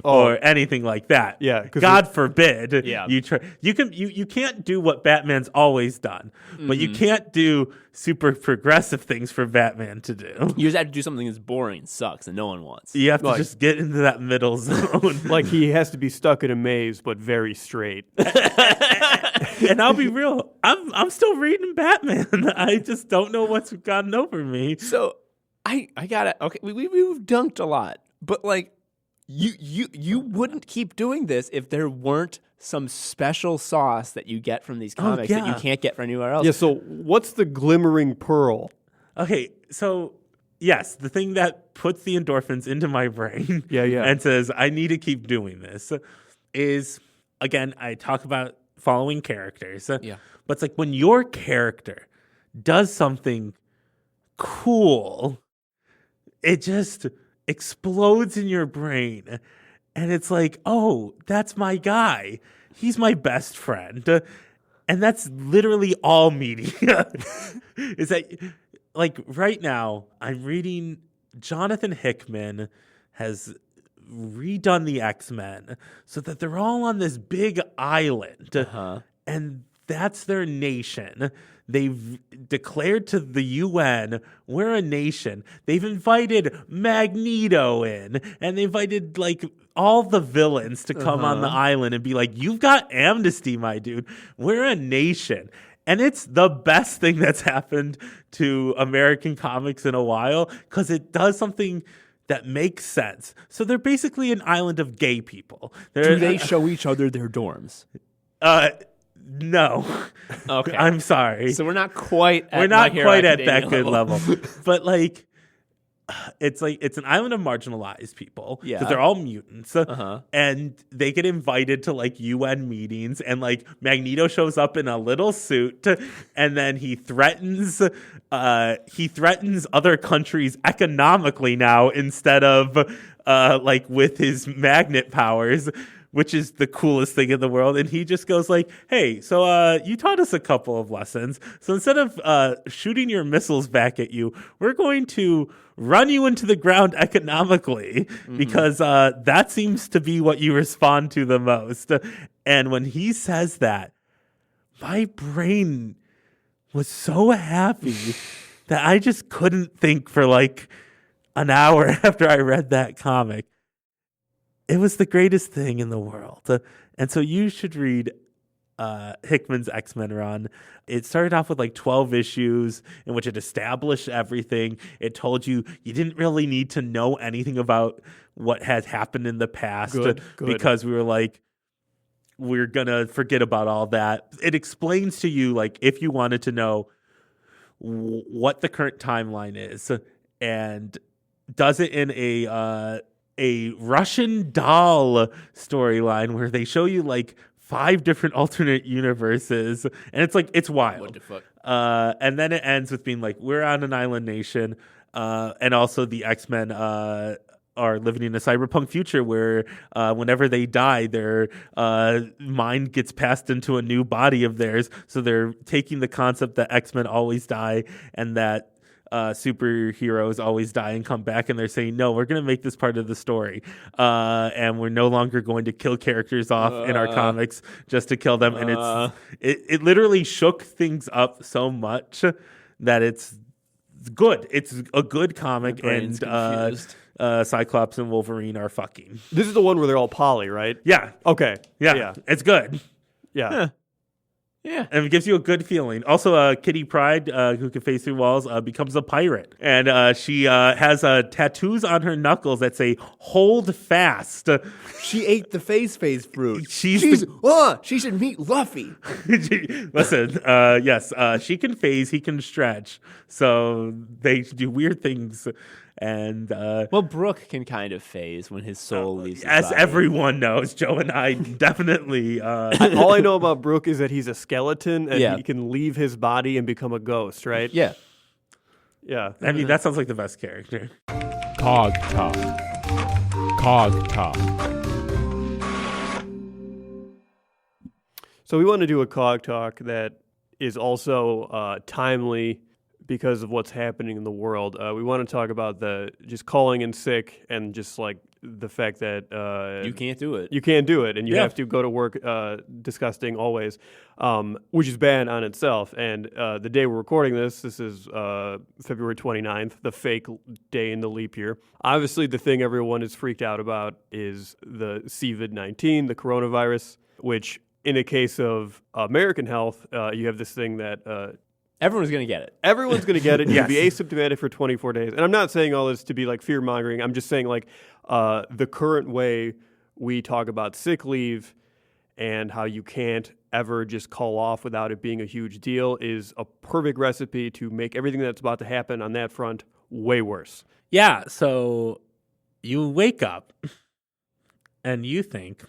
or anything like that. Yeah, 'cause God forbid. Yeah. You can't do what Batman's always done, but you can't do super progressive things for Batman to do. You just have to do something that's boring and sucks and no one wants. You have to Like- just get into that middle zone. Like he has to be stuck in a maze, but very straight. And I'll be real, I'm still reading Batman. I just don't know what's gotten over me. So I gotta, okay, we've dunked a lot, but like you wouldn't keep doing this if there weren't some special sauce that you get from these comics that you yeah. can't get from anywhere else. Yeah, so what's the glimmering pearl? Okay, so yes, the thing that puts the endorphins into my brain Yeah. and says, I need to keep doing this is, again, I talk about following characters. Yeah. But it's like when your character does something cool, it just explodes in your brain. And it's like, oh, that's my guy. He's my best friend. And that's literally all media. Is that, like, right now, I'm reading Jonathan Hickman has redone the X-Men so that they're all on this big island. And that's their nation. They've declared to the UN, we're a nation. They've invited Magneto in, and they invited like all the villains to come on the island and be like, you've got amnesty, my dude. We're a nation. And it's the best thing that's happened to American comics in a while because it does something that makes sense. So they're basically an island of gay people. Do they show each other their dorms? No. Okay. I'm sorry. So we're not quite at We're not My Hero quite at Academia that good level. But like it's an island of marginalized people. Yeah. 'Cause they're all mutants. Uh-huh. And they get invited to like UN meetings, and like Magneto shows up in a little suit, and then he threatens other countries economically now instead of like with his magnet powers, which is the coolest thing in the world. And he just goes like, hey, so you taught us a couple of lessons. So instead of shooting your missiles back at you, we're going to run you into the ground economically because that seems to be what you respond to the most. And when he says that, my brain was so happy that I just couldn't think for like an hour after I read that comic. It was the greatest thing in the world. And so you should read Hickman's X-Men run. It started off with like 12 issues in which it established everything. It told you didn't really need to know anything about what had happened in the past Good. because we were like, we're going to forget about all that. It explains to you, like, if you wanted to know what the current timeline is, and does it in a Russian doll storyline where they show you like 5 different alternate universes, and it's like, it's wild. What the fuck? And then it ends with being like, we're on an island nation, and also the X-Men are living in a cyberpunk future where whenever they die, their mind gets passed into a new body of theirs. So they're taking the concept that X-Men always die and that superheroes always die and come back, and they're saying, no, we're going to make this part of the story, and we're no longer going to kill characters off in our comics just to kill them. And it literally shook things up so much that it's good. It's a good comic, and Cyclops and Wolverine are fucking. This is the one where they're all poly, right? Yeah. Okay. Yeah. It's good. Yeah. Yeah. And it gives you a good feeling. Also, Kitty Pryde, who can phase through walls, becomes a pirate. And she has tattoos on her knuckles that say, hold fast. She ate the phase fruit. She should meet Luffy. Listen, yes, she can phase, he can stretch. So they do weird things. And well, Brooke can kind of phase when his soul leaves his as body. everyone knows, Joe and I definitely. All I know about Brooke is that he's a skeleton and Yeah. he can leave his body and become a ghost, right? Yeah. Yeah. I mean, that sounds like the best character. Cog Talk. Cog Talk. So we want to do a cog talk that is also timely because of what's happening in the world. We want to talk about the just calling in sick and just like the fact that You can't do it. you can't do it and you Yeah. have to go to work disgusting always, which is bad on itself. And the day we're recording this is February 29th, the fake day in the leap year. Obviously, the thing everyone is freaked out about is the COVID-19, the coronavirus, which in a case of American health, you have this thing that Everyone's going to get it. everyone's going to get it. You'll be Yes. asymptomatic for 24 days. And I'm not saying all this to be like fear mongering. I'm just saying like the current way we talk about sick leave and how you can't ever just call off without it being a huge deal is a perfect recipe to make everything that's about to happen on that front way worse. Yeah, so you wake up and you think,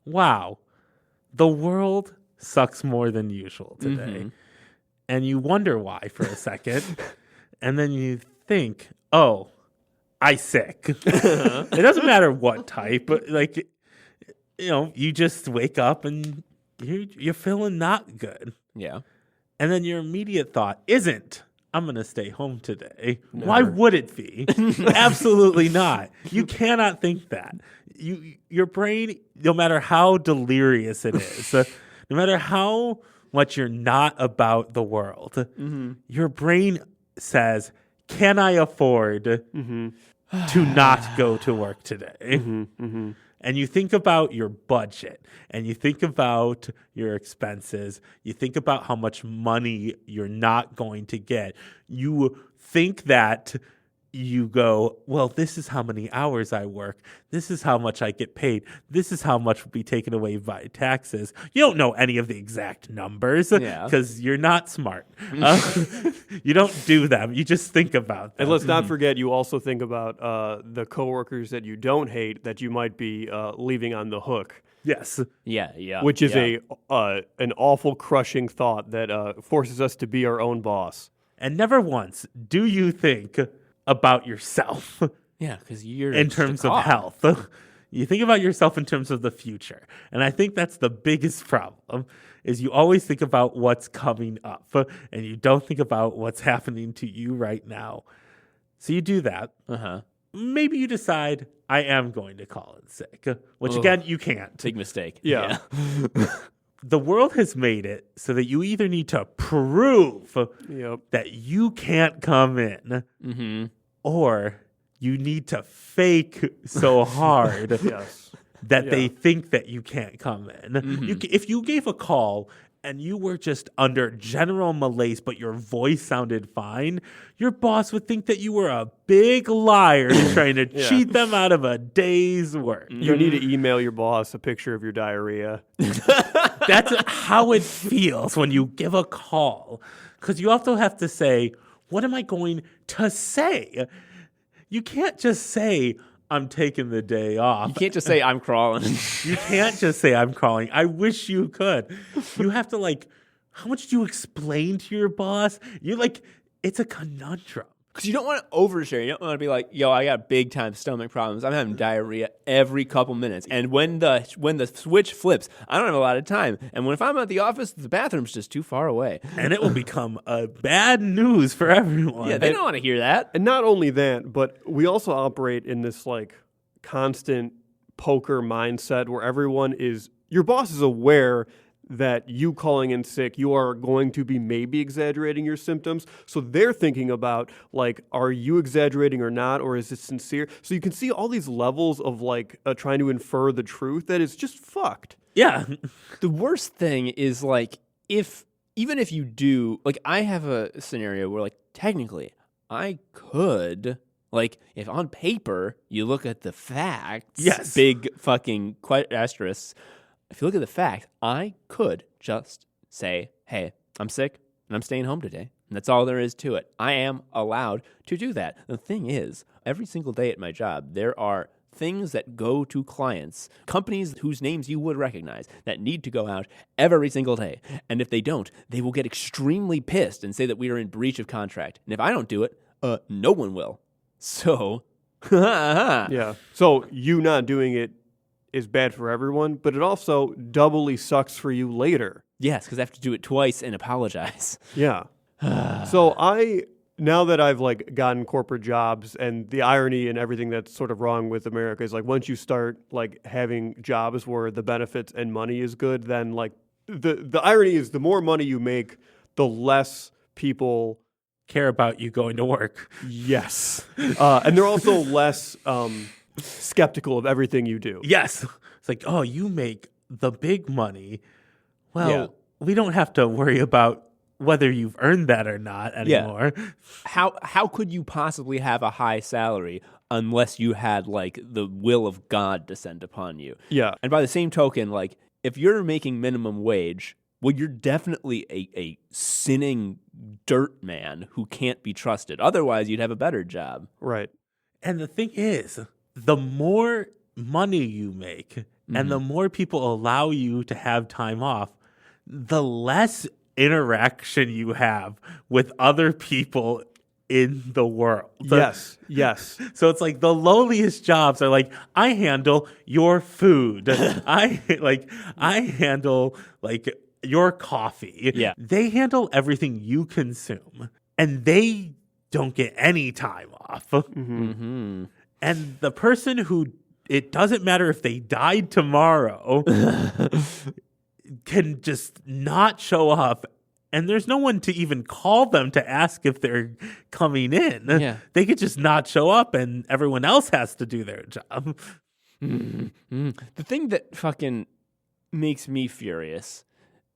wow, the world sucks more than usual today. Mhm. And you wonder why for a second. And then you think, oh, I sick. It doesn't matter what type, but like, you know, you just wake up and you're feeling not good. Yeah. And then your immediate thought isn't, I'm going to stay home today. Why would it be? Absolutely not. You cannot think that. Your brain, no matter how delirious it is, no matter how much you're not about the world, your brain says, can I afford to not go to work today? And you think about your budget and you think about your expenses. You think about how much money you're not going to get. You think that you go, well, this is how many hours I work. This is how much I get paid. This is how much will be taken away by taxes. You don't know any of the exact numbers because you're not smart. You don't do them. You just think about them. And let's not forget, you also think about the coworkers that you don't hate that you might be leaving on the hook. Yes. Yeah. Which is an awful, crushing thought that forces us to be our own boss. And never once do you think about yourself Yeah, because you're in terms of health. You think about yourself in terms of the future. And I think that's the biggest problem is you always think about what's coming up and you don't think about what's happening to you right now. So you do that. Maybe you decide, I am going to call in sick, which again, you can't. Big mistake. Yeah. The world has made it so that you either need to prove Yep. that you can't come in or you need to fake so hard Yes. that they think that you can't come in. If you gave a call and you were just under general malaise, but your voice sounded fine, your boss would think that you were a big liar trying to cheat them out of a day's work. You need to email your boss a picture of your diarrhea. That's how it feels when you give a call. Because you also have to say, what am I going to say? You can't just say, I'm taking the day off. You can't just say, I'm crawling. You can't just say, I'm crawling. I wish you could. You have to, how much do you explain to your boss? It's a conundrum. Because you don't want to overshare. You don't want to be like, yo, I got big time stomach problems. I'm having diarrhea every couple minutes. And when the switch flips, I don't have a lot of time. And if I'm at the office, the bathroom's just too far away. And it will become a bad news for everyone. Yeah, they don't want to hear that. And not only that, but we also operate in this constant poker mindset where your boss is aware that you calling in sick, you are going to be maybe exaggerating your symptoms. So they're thinking about, are you exaggerating or not, or is it sincere? So you can see all these levels of, trying to infer the truth that is just fucked. Yeah. The worst thing is, even if you do, I have a scenario where, technically, I could, if on paper you look at the facts, yes, big fucking asterisks, if you look at the fact, I could just say, hey, I'm sick and I'm staying home today. And that's all there is to it. I am allowed to do that. The thing is, every single day at my job, there are things that go to clients, companies whose names you would recognize, that need to go out every single day. And if they don't, they will get extremely pissed and say that we are in breach of contract. And if I don't do it, no one will. So, yeah. So you not doing it is bad for everyone, but it also doubly sucks for you later. Yes, because I have to do it twice and apologize. Yeah. So now that I've gotten corporate jobs, and the irony and everything that's sort of wrong with America is once you start having jobs where the benefits and money is good, then the irony is the more money you make, the less people care about you going to work. Yes. And they're also less skeptical of everything you do. Yes. It's oh, you make the big money. Well, we don't have to worry about whether you've earned that or not anymore. Yeah. How could you possibly have a high salary unless you had the will of God descend upon you? Yeah. And by the same token, if you're making minimum wage, well, you're definitely a sinning dirt man who can't be trusted. Otherwise, you'd have a better job. Right. And the thing is, the more money you make and the more people allow you to have time off, the less interaction you have with other people in the world. Yes. So it's the lowliest jobs are I handle your food. I handle your coffee. Yeah. They handle everything you consume, and they don't get any time off. Mm-hmm. And the person who, it doesn't matter if they died tomorrow, can just not show up, and there's no one to even call them to ask if they're coming in. Yeah. They could just not show up, and everyone else has to do their job. Mm-hmm. The thing that fucking makes me furious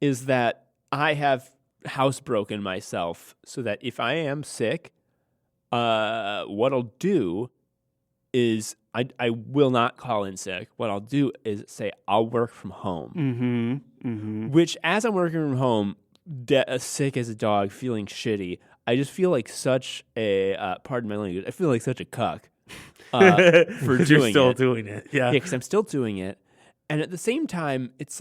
is that I have housebroken myself so that if I am sick, what I'll do is I will not call in sick. What I'll do is say I'll work from home. Mm-hmm. Mm-hmm. Which, as I'm working from home, sick as a dog, feeling shitty, I just feel like such a pardon my language. I feel like such a cuck for doing You're still it. doing it, yeah. Because I'm still doing it, and at the same time, it's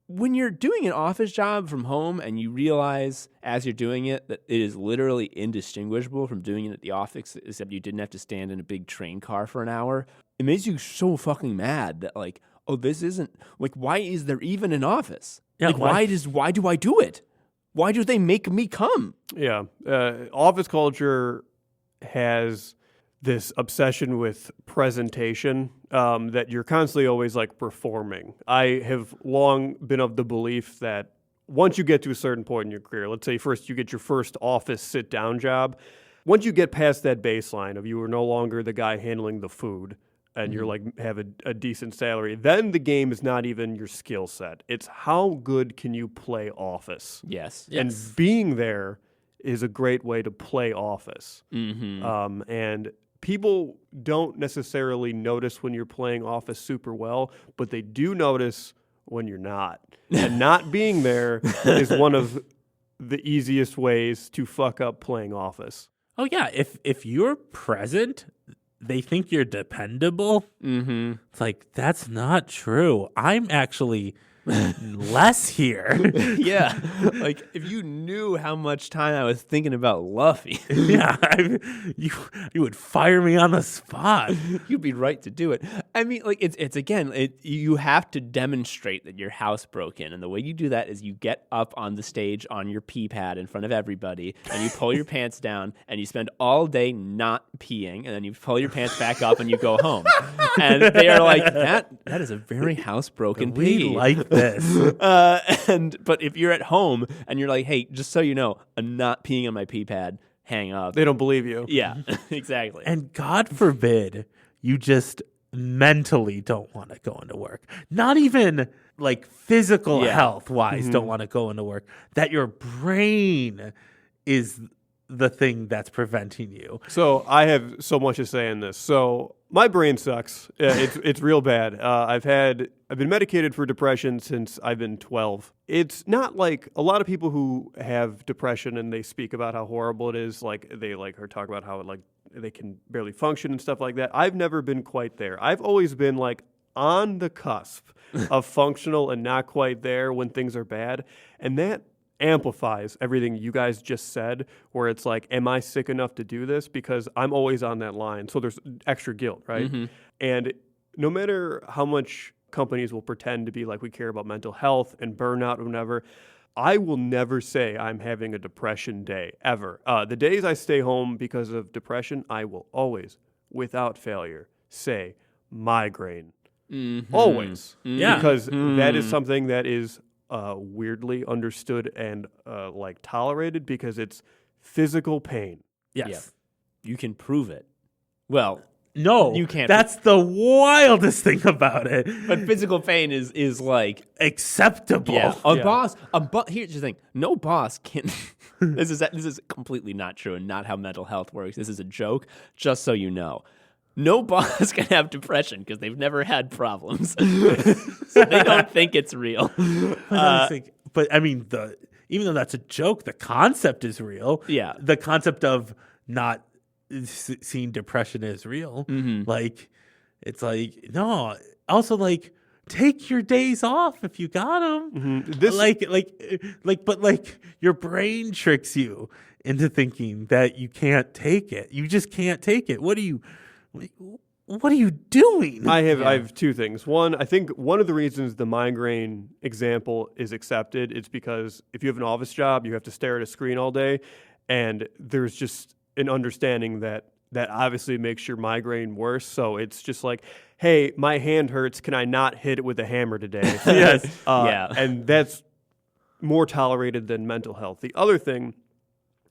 when you're doing an office job from home and you realize as you're doing it that it is literally indistinguishable from doing it at the office, except you didn't have to stand in a big train car for an hour. It makes you so fucking mad that oh, this isn't why is there even an office? Yeah, why do I do it? Why do they make me come? Yeah. Office culture has this obsession with presentation that you're constantly always performing. I have long been of the belief that once you get to a certain point in your career, let's say first you get your first office sit-down job, once you get past that baseline of you are no longer the guy handling the food, and you're like have a decent salary, then the game is not even your skill set. It's how good can you play Office. Yes. And being there is a great way to play Office. And people don't necessarily notice when you're playing Office super well, but they do notice when you're not. And not being there is one of the easiest ways to fuck up playing Office. Oh yeah, if you're present, they think you're dependable. It's like, that's not true. I'm actually less here. Yeah. Like, if you knew how much time I was thinking about Luffy, Yeah, you would fire me on the spot. you'd be right to do it. I mean, like, it's again, you have to demonstrate that your house broke in. And the way you do that is you get up on the stage on your pee pad in front of everybody, and you pull your pants down, and you spend all day not peeing, and then you pull your pants back up, and you go home. And they are like, that is a very housebroken We pee. like this. But if you're at home and you're like, hey, just so you know, I'm not peeing on my pee pad, hang up. They don't believe you. Yeah, exactly. And God forbid you just mentally don't want to go into work. Not even like physical health wise don't want to go into work. That your brain is the thing that's preventing you. So I have so much to say in this. So my brain sucks. It's real bad. I've been medicated for depression since I've been 12. It's not like a lot of people who have depression and they speak about how horrible it is. Like they like or talk about how like they can barely function and stuff like that. I've never been quite there. I've always been like on the cusp of functional and not quite there when things are bad, and that amplifies everything you guys just said, where it's like, am I sick enough to do this? Because I'm always on that line. So there's extra guilt, right? And no matter how much companies will pretend to be like, we care about mental health and burnout or whatever, I will never say I'm having a depression day, ever. The days I stay home because of depression, I will always, without failure, say migraine. Always. Yeah. Because that is something that is weirdly understood and like tolerated because it's physical pain. Yes. Yeah. You can prove it. Well, No, You can't- That's the wildest thing about it. but physical pain is like, Acceptable. yeah, a boss. Here's the thing: no boss can. This is completely not true and not how mental health works. This is a joke. Just so you know. No boss can have depression because they've never had problems. So they don't think it's real. But I mean, even though that's a joke, the concept is real. Yeah. The concept of not seeing depression is real. Like, it's like, no. Also, like, take your days off if you got them. But your brain tricks you into thinking that you can't take it. You just can't take it. What are you doing? I have two things. One, I think one of the reasons the migraine example is accepted is because if you have an office job, you have to stare at a screen all day, and there's just an understanding that obviously makes your migraine worse. So it's just like, hey, my hand hurts. Can I not hit it with a hammer today? Yes. Yeah. And that's more tolerated than mental health. The other thing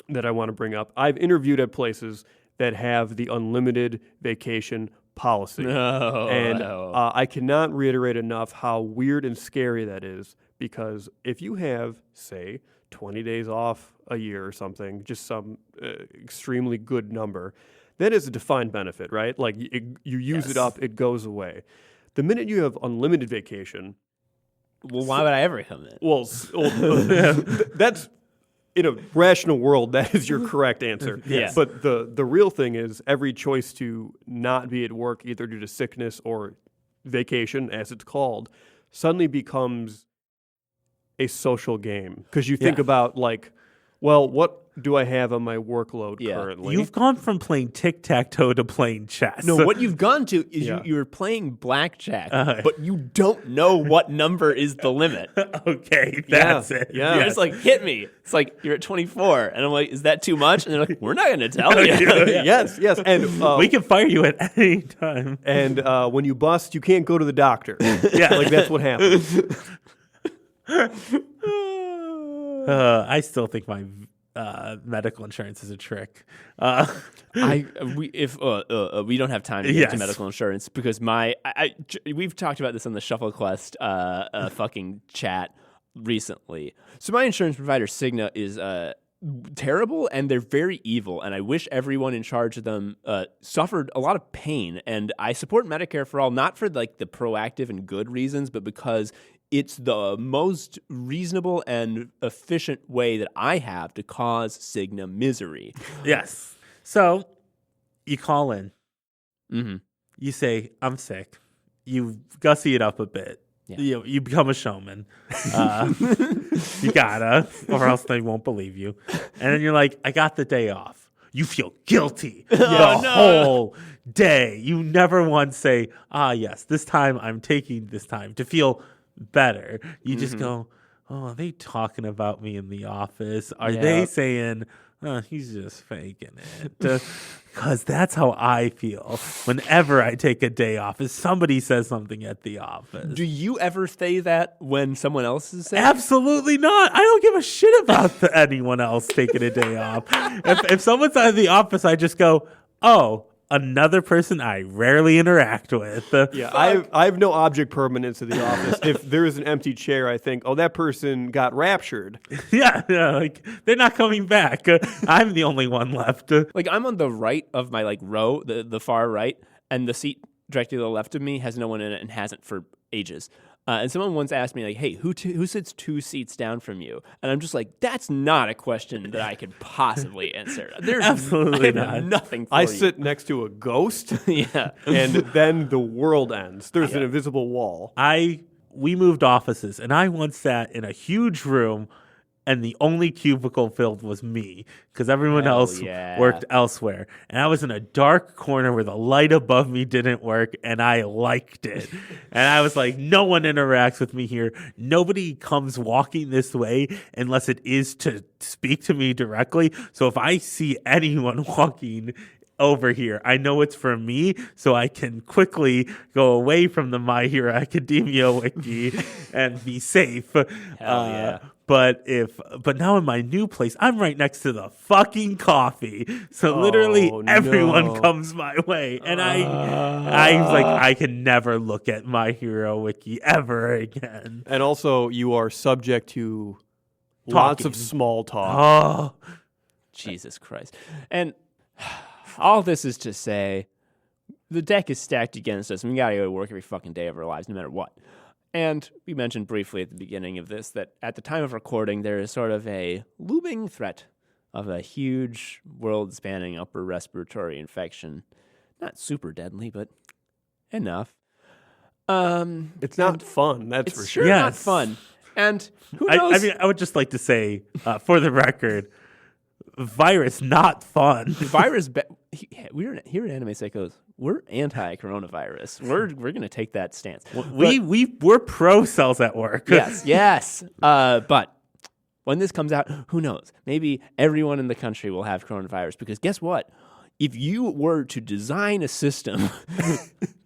that I want to bring up, I've interviewed at places that have the unlimited vacation policy. And I cannot reiterate enough how weird and scary that is, because if you have, say, 20 days off a year or something, just some extremely good number, that is a defined benefit, right? Like you use it up, it goes away. The minute you have unlimited vacation, Well, why would I ever come in? that's in a rational world, that is your correct answer. Yes. But the real thing is every choice to not be at work, either due to sickness or vacation, as it's called, suddenly becomes a social game. Because you think about, like, well, what do I have on my workload currently? You've gone from playing tic-tac-toe to playing chess. No, what you've gone to is you're playing blackjack, but you don't know what number is the limit. Okay, that's it. Yeah. You're just like, hit me. It's like, you're at 24. And I'm like, is that too much? And they're like, we're not going to tell you. Yes. And We can fire you at any time. and when you bust, you can't go to the doctor. Like that's what happens. I still think my medical insurance is a trick. We don't have time to get to medical insurance because we've talked about this on the Shuffle Quest fucking chat recently. So my insurance provider Cigna is terrible and they're very evil, and I wish everyone in charge of them suffered a lot of pain. And I support Medicare for all, not for like the proactive and good reasons, but because it's the most reasonable and efficient way that I have to cause Cigna misery. Yes. So you call in. Mm-hmm. You say, I'm sick. You gussy it up a bit. Yeah. You become a showman. You gotta, or else they won't believe you. And then you're like, I got the day off. You feel guilty the whole day. You never once say, yes, this time I'm taking this time to feel better. You just go, are they talking about me in the office? Are they saying, he's just faking it? Because that's how I feel whenever I take a day off, is somebody says something at the office. Do you ever say that when someone else is sick? Absolutely not. I don't give a shit about anyone else taking a day off. If someone's out of the office, I just go, another person I rarely interact with. Yeah, I have no object permanence in the office. If there is an empty chair, I think, that person got raptured. Yeah, like they're not coming back. I'm the only one left. Like I'm on the right of my like row, the far right, and the seat directly to the left of me has no one in it and hasn't for ages. And someone once asked me, like, hey, who sits 2 seats down from you? And I'm just like, that's not a question that I could possibly answer. There's absolutely nothing for I you. sit next to a ghost, yeah. And then the world ends. There's an invisible wall. We moved offices, and I once sat in a huge room, and the only cubicle filled was me because everyone else worked elsewhere. And I was in a dark corner where the light above me didn't work, and I liked it. And I was like, no one interacts with me here. Nobody comes walking this way unless it is to speak to me directly. So if I see anyone walking over here, I know it's for me, so I can quickly go away from the My Hero Academia wiki and be safe. Hell yeah. But now in my new place, I'm right next to the fucking coffee. So literally everyone comes my way. And I was like, I can never look at My Hero Wiki ever again. And also, you are subject to lots of small talk. Oh, Jesus Christ. And all this is to say, the deck is stacked against us, and we gotta go to work every fucking day of our lives, no matter what. And we mentioned briefly at the beginning of this that at the time of recording, there is sort of a looming threat of a huge world-spanning upper respiratory infection. Not super deadly, but enough. It's not fun, that's for sure. Sure not fun. And who knows? I mean, I would just like to say, for the record, virus not fun. Virus. We're here at Anime Psychos. We're anti-coronavirus. We're gonna take that stance. We're pro cells at work. Yes. But when this comes out, who knows? Maybe everyone in the country will have coronavirus because guess what? If you were to design a system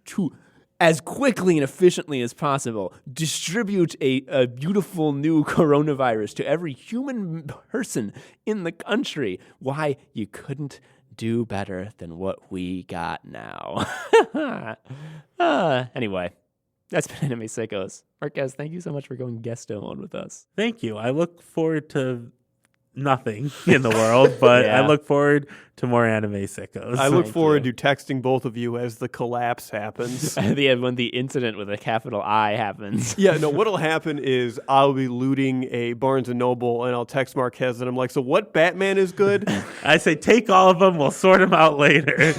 to, as quickly and efficiently as possible, distribute a beautiful new coronavirus to every human person in the country, why, you couldn't do better than what we got now. Anyway, that's been Anime Psychos. Marquez, thank you so much for going Guesto on with us. Thank you. I look forward to nothing in the world, but I look forward to more Anime Sickos. I look forward to texting both of you as the collapse happens. When the incident with a capital I happens. Yeah, no, what'll happen is I'll be looting a Barnes & Noble, and I'll text Marquez, and I'm like, so what Batman is good? I say, take all of them, we'll sort them out later.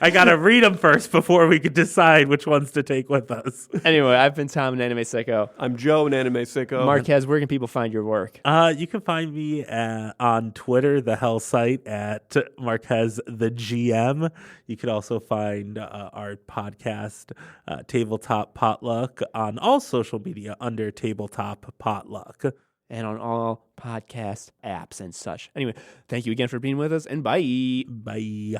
I got to read them first before we could decide which ones to take with us. Anyway, I've been Tom, an Anime Psycho. I'm Joe, an Anime Sicko. Marquez, where can people find your work? You can find me on Twitter, the Hell site, at Marquez the GM. You could also find our podcast, Tabletop Potluck, on all social media under Tabletop Potluck. And on all podcast apps and such. Anyway, thank you again for being with us, and bye. Bye.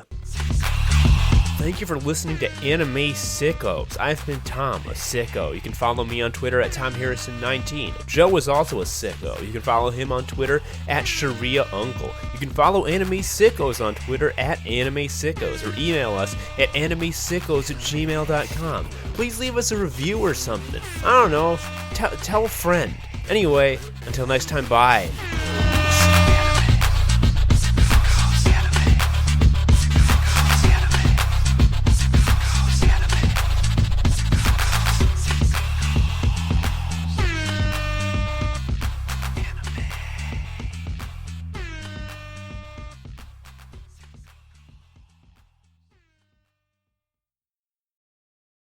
Thank you for listening to Anime Sickos. I've been Tom, a sicko. You can follow me on Twitter at TomHarrison19. Joe is also a sicko. You can follow him on Twitter at Sharia Uncle. You can follow Anime Sickos on Twitter at Anime Sickos, or email us at animesickos@gmail.com. Please leave us a review or something. I don't know. Tell a friend. Anyway, until next time, bye.